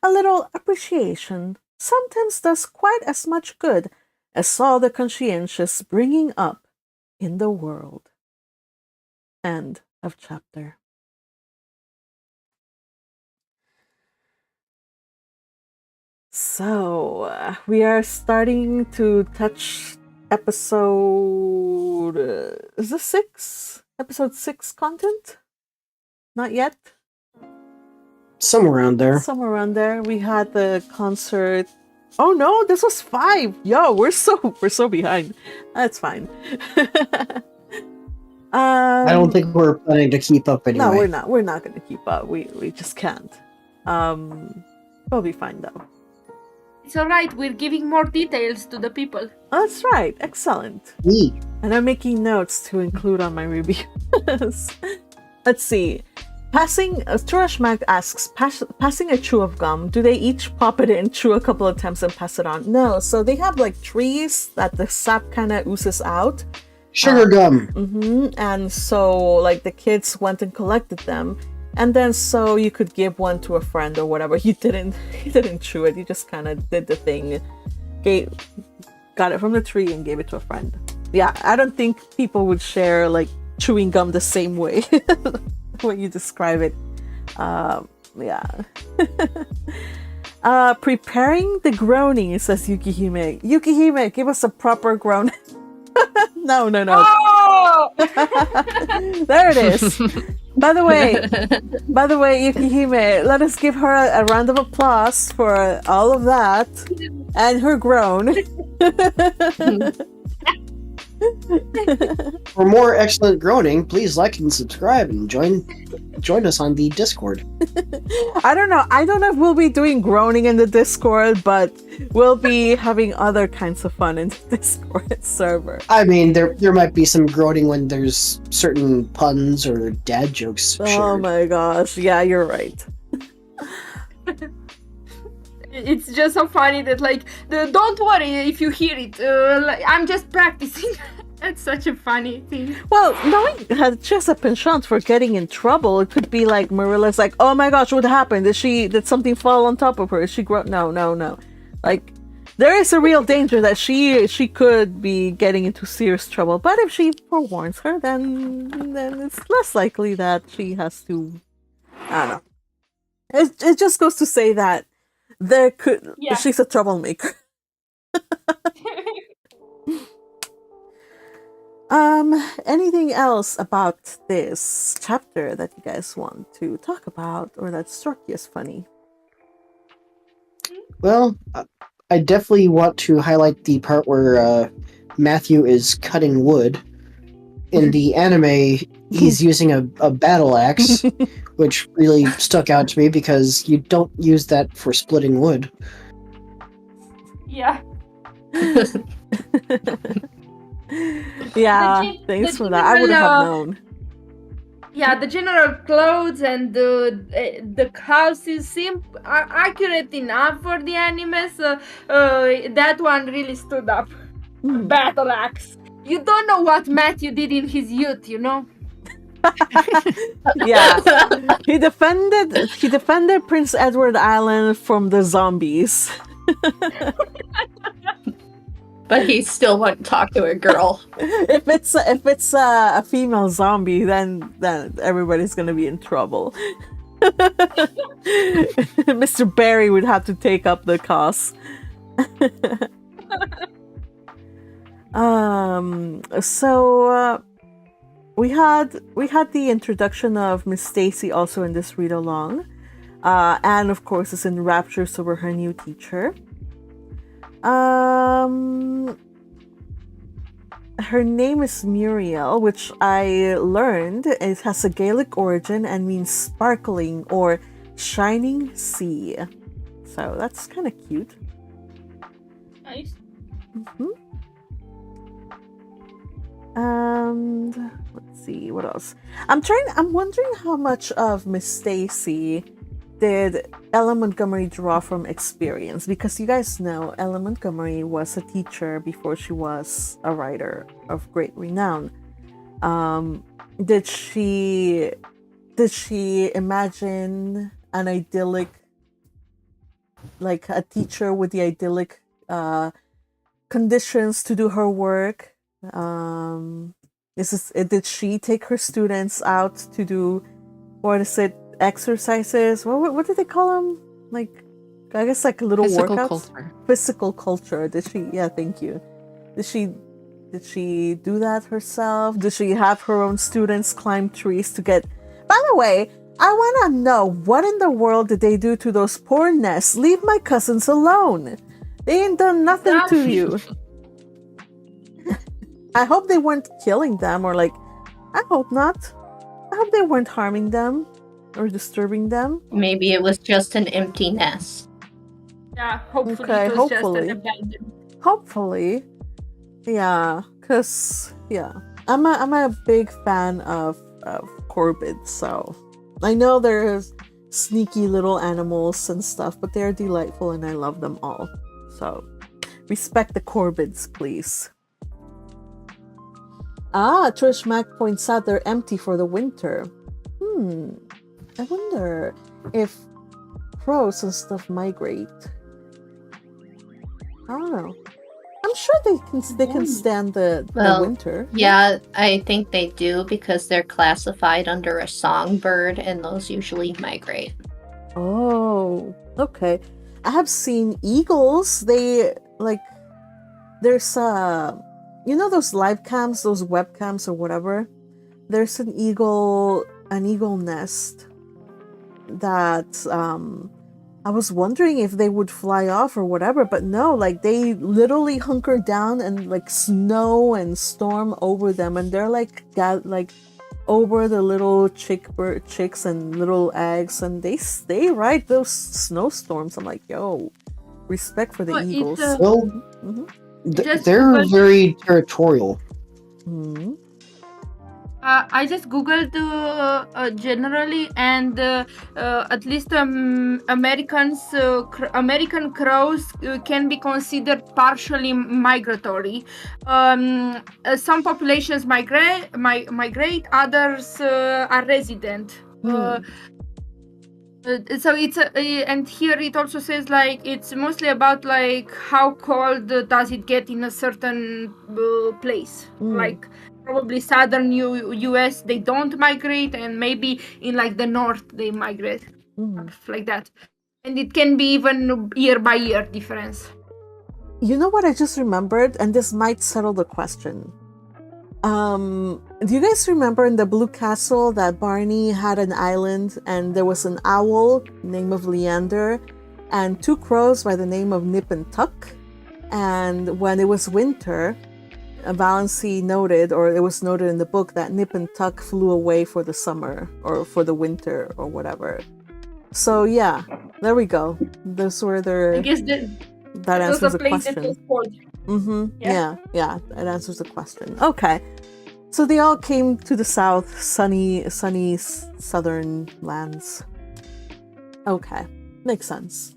A little appreciation sometimes does quite as much good as all the conscientious bringing up in the world. End of chapter. So, we are starting to touch episode. Is this 6? Episode 6 content? Not yet? Somewhere around there. Somewhere around there. We had the concert. Oh no, this was 5. Yo, we're so behind. That's fine. I don't think we're planning to keep up anyway. No, we're not. We're not going to keep up. We just can't. We'll be fine though. It's alright, we're giving more details to the people. That's right. Excellent. Me. And I'm making notes to include on my reviews. Let's see. Turashmak asks, passing a chew of gum, do they each pop it in, chew a couple of times, and pass it on? No. So they have like trees that the sap kind of oozes out. Sugar gum. And so like the kids went and collected them. And then so you could give one to a friend or whatever. He didn't chew it. He just kind of did the thing. Got it from the tree and gave it to a friend. Yeah, I don't think people would share like chewing gum the same way when you describe it. Yeah. Preparing the groaning, says Yukihime. Yukihime, give us a proper groan. No. Oh! There it is. By the way, Yukihime, let us give her a round of applause for all of that and her groan. For more excellent groaning, please like and subscribe and join us on the Discord. I don't know if we'll be doing groaning in the Discord, but we'll be having other kinds of fun in the Discord server. I mean, there might be some groaning when there's certain puns or dad jokes shared. Oh my gosh, yeah, you're right. It's just so funny that don't worry if you hear it. I'm just practicing. That's such a funny thing. Well, knowing she has a penchant for getting in trouble, it could be like Marilla's like, oh my gosh, what happened? Did something fall on top of her? Is she No. Like, there is a real danger that she could be getting into serious trouble. But if she forewarns her, then it's less likely that she has to. I don't know. It just goes to say that she's a troublemaker. Anything else about this chapter that you guys want to talk about or that struck you as funny? Well, I definitely want to highlight the part where Matthew is cutting wood. In the anime, he's using a battle axe, which really stuck out to me because you don't use that for splitting wood. Yeah. Yeah, thanks for that. I wouldn't have known. Yeah, the general clothes and the houses seem accurate enough for the anime, so that one really stood up. Battle axe. You don't know what Matthew did in his youth, you know? Yeah. He defended Prince Edward Island from the zombies. But he still wouldn't talk to a girl. If it's a female zombie, then everybody's gonna be in trouble. Mr. Barry would have to take up the cause. So we had the introduction of Miss Stacy also in this read along. Anne, of course, is in raptures over her new teacher. Her name is Muriel, which I learned it has a Gaelic origin and means sparkling or shining sea. So that's kind of cute. Nice. And let's see what else. I'm wondering how much of Miss Stacy did Ella Montgomery draw from experience, because you guys know Ella Montgomery was a teacher before she was a writer of great renown. Did she did she imagine an idyllic, like a teacher with the idyllic conditions to do her work? Did she take her students out to do, what is it, exercises? What do they call them? Like, I guess like little Physical workouts. culture. Physical culture. Did she? Yeah, thank you. Did she do that herself? Did she have her own students climb trees to get? By the way, I want to know, what in the world did they do to those poor nests? Leave my cousins alone. They ain't done nothing to you. I hope they weren't killing them, or like, I hope not. I hope they weren't harming them or disturbing them. Maybe it was just an empty nest. Yeah, hopefully Okay, it was just hopefully. an abandoned. Hopefully. Yeah, cause yeah, I'm a big fan of corvids, so I know there's sneaky little animals and stuff, but they're delightful and I love them all. So respect the corvids, please. Trish Mack points out they're empty for the winter. I wonder if crows and stuff migrate. I don't know. I'm sure they can stand the winter. Yeah, I think they do because they're classified under a songbird and those usually migrate. Oh, okay. I have seen eagles. They there's those live cams, those webcams or whatever. There's an eagle nest that I was wondering if they would fly off or whatever, but no, like they literally hunker down and like snow and storm over them, and they're like over the little chicks and little eggs, and they ride those snowstorms. I'm like, yo, respect for the eagles. They're very territorial. Mm-hmm. I just googled generally, and at least American crows can be considered partially migratory. Some populations migrate, others are resident. So it's and here it also says like it's mostly about like how cold does it get in a certain place, like. Probably southern US they don't migrate, and maybe in like the north they migrate, like that. And it can be even year by year difference. You know what I just remembered, and this might settle the question. Do you guys remember in the Blue Castle that Barney had an island and there was an owl name of Leander and two crows by the name of Nip and Tuck? And when it was winter, Valency noted, or it was noted in the book, that Nip and Tuck flew away for the summer or for the winter or whatever. So yeah, there we go. Those were their. I guess that answers the question. Yeah, that answers the question. Okay, so they all came to the south, sunny southern lands. Okay, makes sense.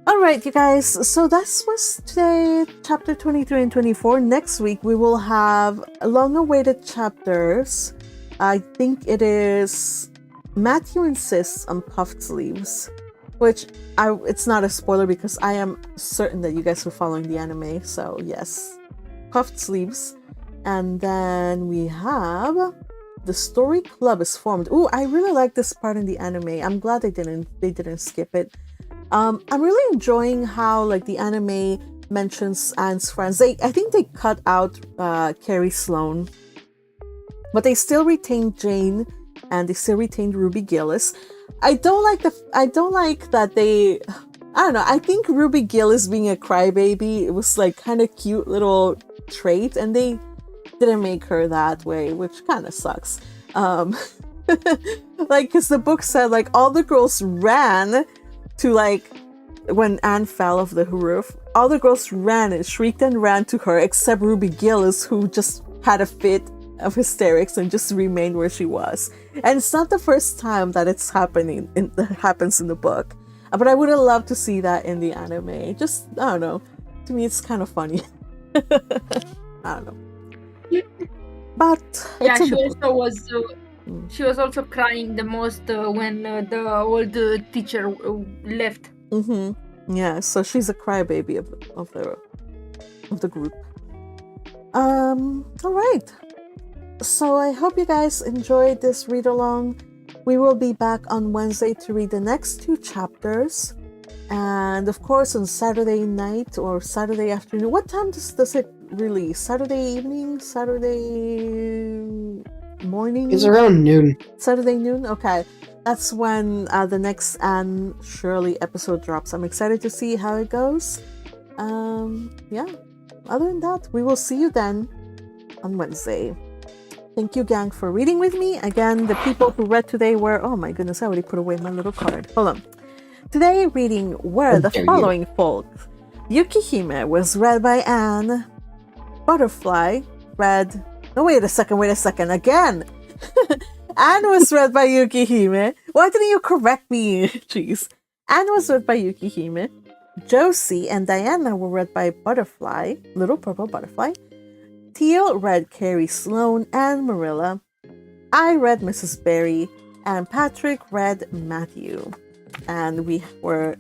All right, you guys, so that was today, chapter 23 and 24. Next week, we will have long-awaited chapters. I think it is Matthew insists on puffed sleeves, which it's not a spoiler because I am certain that you guys are following the anime. So yes, puffed sleeves. And then we have the story club is formed. Ooh, I really like this part in the anime. I'm glad they didn't skip it. I'm really enjoying how like the anime mentions Anne's friends. I think they cut out Carrie Sloane, but they still retained Jane and they still retained Ruby Gillis. I don't like that they. I don't know. I think Ruby Gillis being a crybaby, it was like kind of cute little trait, and they didn't make her that way, which kind of sucks. Like, because the book said like all the girls ran to like when Anne fell off the roof, all the girls ran and shrieked and ran to her except Ruby Gillis, who just had a fit of hysterics and just remained where she was. And it's not the first time that it's happening that happens in the book, but I would have loved to see that in the anime. Just, I don't know, to me it's kind of funny. I don't know, but yeah, she also was She was also crying the most when the old teacher left. Yeah, so she's a crybaby of the group. All right. So I hope you guys enjoyed this read along. We will be back on Wednesday to read the next 2 chapters. And of course on Saturday night or Saturday afternoon. What time does it release? Saturday evening? Saturday morning? It's around noon. Saturday noon? Okay. That's when the next Anne Shirley episode drops. I'm excited to see how it goes. Yeah. Other than that, we will see you then on Wednesday. Thank you, gang, for reading with me. Again, the people who read today were... Oh my goodness, I already put away my little card. Hold on. Today reading were the following folks. Yukihime was read by Anne. Butterfly read... No, wait a second. Again! Anne was read by Yukihime. Why didn't you correct me? Jeez. Anne was read by Yukihime. Josie and Diana were read by Butterfly, Little Purple Butterfly. Teal read Carrie Sloane and Marilla. I read Mrs. Berry, and Patrick read Matthew. And we were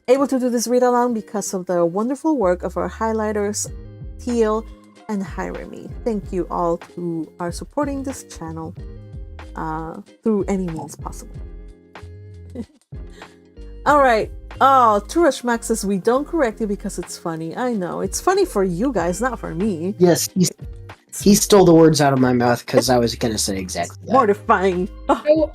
able to do this read along because of the wonderful work of our highlighters, Teal and Hiremi. Thank you all who are supporting this channel through any means possible. All right. Oh, Turash Max says we don't correct you because it's funny. I know. It's funny for you guys, not for me. Yes, he stole the words out of my mouth because I was going to say exactly that. Mortifying. Oh.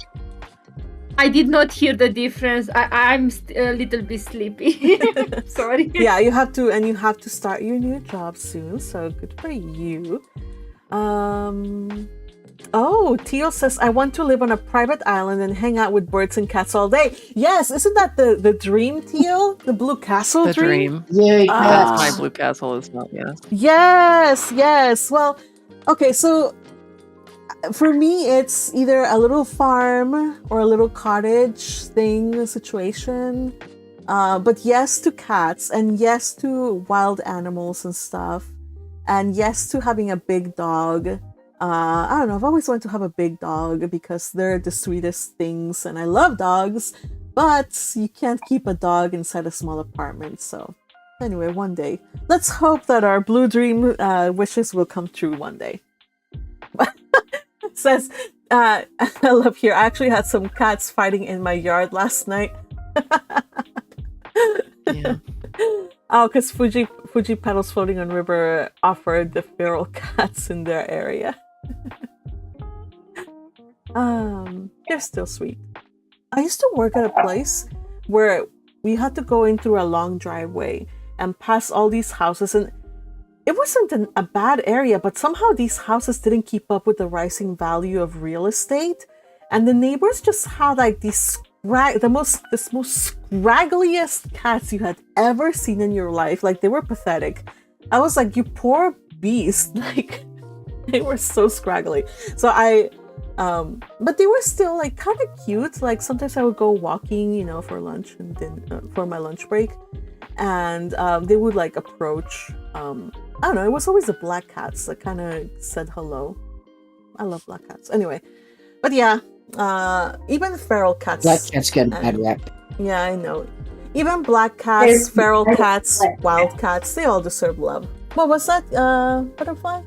I did not hear the difference. I'm a little bit sleepy. Sorry. Yeah, you have to start your new job soon, so good for you. Oh, Teal says, I want to live on a private island and hang out with birds and cats all day. Yes, isn't that the dream, Teal? The Blue Castle The dream. Yeah, That's my Blue Castle as well, yes. Yes. Well, okay, so for me, it's either a little farm or a little cottage situation. But yes to cats, and yes to wild animals and stuff. And yes to having a big dog. I don't know, I've always wanted to have a big dog because they're the sweetest things and I love dogs, but you can't keep a dog inside a small apartment. So anyway, one day. Let's hope that our blue dream wishes will come true one day. Says, I love here, I actually had some cats fighting in my yard last night. Yeah. Oh, because Fuji Petals Floating on River offered the feral cats in their area. They're still sweet. I used to work at a place where we had to go in through a long driveway and pass all these houses, and it wasn't a bad area, but somehow these houses didn't keep up with the rising value of real estate, and the neighbors just had like these the most scraggliest cats you had ever seen in your life. Like, they were pathetic. I was like, you poor beast. Like, they were so scraggly. So but they were still like kind of cute. Like, sometimes I would go walking, for lunch and then for my lunch break, and they would like approach. I don't know. It was always the black cats that kind of said hello. I love black cats. Anyway, but yeah. Even feral cats. Black cats get a bad rap. Yeah, I know. Even black cats, feral cats, wild cats, they all deserve love. What was that, Butterfly?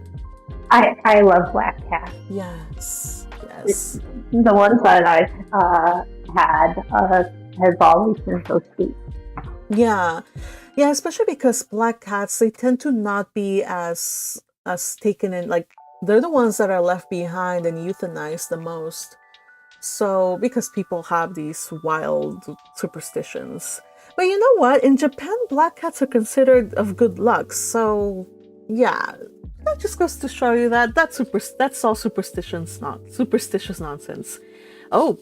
I love black cats. Yes. The ones that I've had have always been so sweet. Yeah, especially because black cats, they tend to not be as taken in, like, they're the ones that are left behind and euthanized the most. So, because people have these wild superstitions. But you know what? In Japan, black cats are considered of good luck. So, yeah. That just goes to show you that that's all superstitious nonsense. Oh,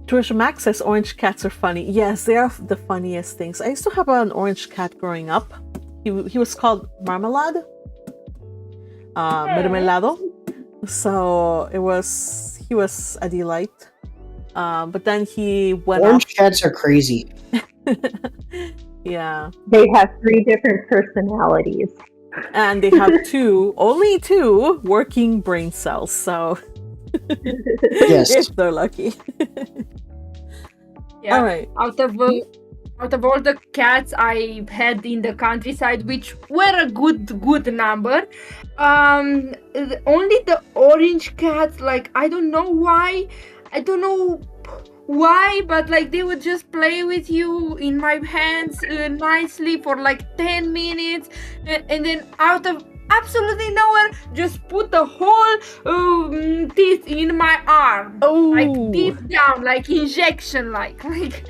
Trisha Max says orange cats are funny. Yes, they are the funniest things. I used to have an orange cat growing up. He was called Marmalade. Mermelado. So, he was a delight. But then he went Orange cats are crazy. Yeah. They have 3 different personalities. And they have only two working brain cells, so Yes. If they're lucky. Yeah. All right. Out of all the cats I had in the countryside, which were a good number, only the orange cats, like I don't know why, but like they would just play with you in my hands nicely for like 10 minutes, and then out of absolutely nowhere, just put the whole teeth in my arm, like Oh. deep down, like injection, like.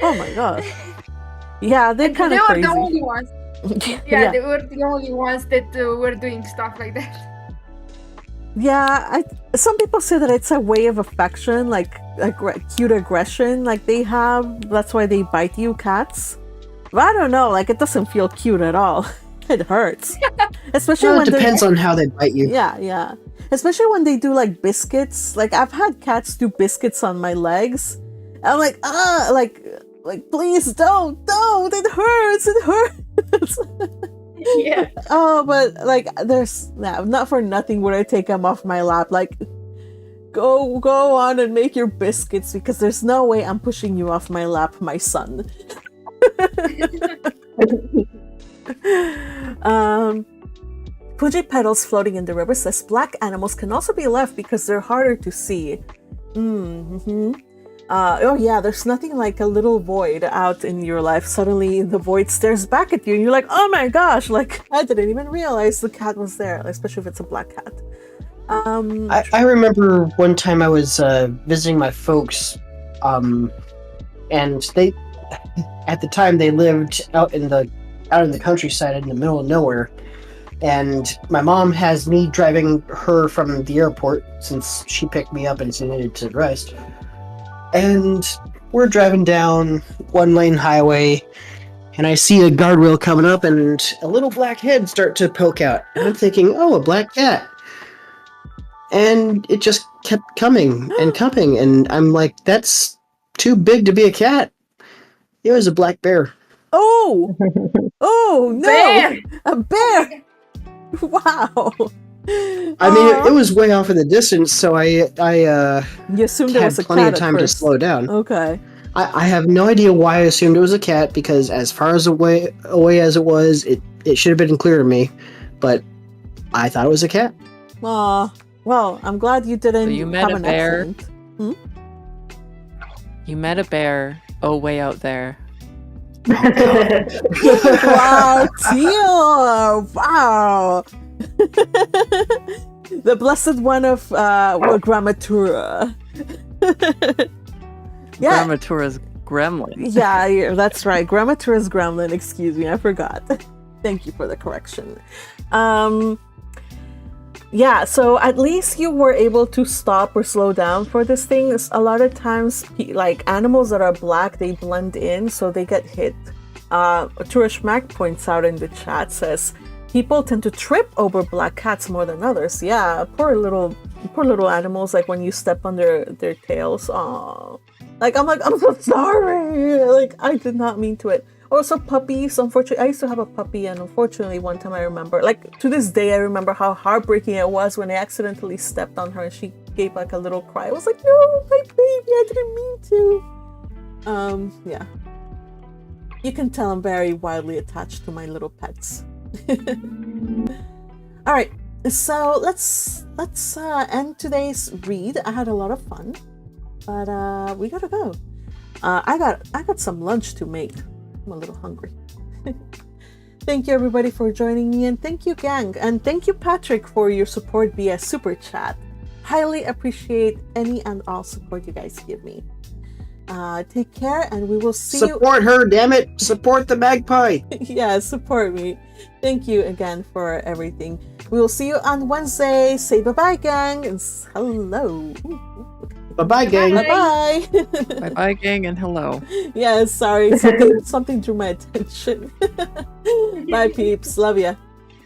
Oh my god. Yeah, they're And kind they of were crazy. the only ones. Yeah, they were the only ones that were doing stuff like that. Yeah, some people say that it's a way of affection, like cute aggression, like they have. That's why they bite you, cats. But I don't know, like it doesn't feel cute at all. It hurts, especially Well, when it depends on how they bite you. Yeah. Especially when they do like biscuits. Like I've had cats do biscuits on my legs. I'm like, like please don't, it hurts. Yeah. Oh, but like there's not for nothing would I take them off my lap. Like go on and make your biscuits, because there's no way I'm pushing you off my lap, my son. Fuji petals floating in the river says black animals can also be left because they're harder to see. Oh yeah, there's nothing like a little void out in your life. Suddenly the void stares back at you and you're like, oh my gosh, like I didn't even realize the cat was there, especially if it's a black cat. I remember one time I was visiting my folks, and they, at the time, they lived out in the countryside in the middle of nowhere. And my mom has me driving her from the airport since she picked me up and she needed to rest. And we're driving down one lane highway, and I see a guardrail coming up and a little black head start to poke out. And I'm thinking, oh, a black cat. And it just kept coming and coming, and I'm like, that's too big to be a cat. It was a black bear. Oh no, Bear! a bear. Wow. I mean, it was way off in the distance, so I You assumed it had was a plenty cat of time at to first. slow down. Okay. I have no idea why I assumed it was a cat, because as far as away as it was, it should have been clear to me, but I thought it was a cat. Aw. Well, I'm glad you didn't So you met have a an bear. accident. You met a bear, way out there. Wow, Teal! Wow! The blessed one of Grammatura. Yeah, Grammatura's gremlin. yeah, that's right. Grammatura's gremlin, excuse me, I forgot. Thank you for the correction. Yeah, so at least you were able to stop or slow down for this thing. A lot of times, like animals that are black, they blend in, so they get hit. Turish Mac points out in the chat, says people tend to trip over black cats more than others. Yeah, poor little animals. Like when you step on their tails. Aww. Like I'm so sorry. Like I did not mean to it. Also, puppies. Unfortunately, I used to have a puppy, and unfortunately, one time I remember, like to this day, I remember how heartbreaking it was when I accidentally stepped on her and she gave like a little cry. I was like, "No, my baby! I didn't mean to." Yeah. You can tell I'm very wildly attached to my little pets. All right, so let's end today's read. I had a lot of fun, but we gotta go. I got some lunch to make. I'm a little hungry. Thank you everybody for joining me, and thank you gang, and thank you Patrick for your support via super chat. Highly appreciate any and all support you guys give me. Take care, and we will see you. Support her, damn it! Support the magpie. Yeah, support me. Thank you again for everything. We will see you on Wednesday. Say bye-bye, gang. And hello. Bye-bye, gang. Bye-bye. Bye-bye, gang, and hello. Yeah, sorry. Something drew my attention. Bye, peeps. Love ya.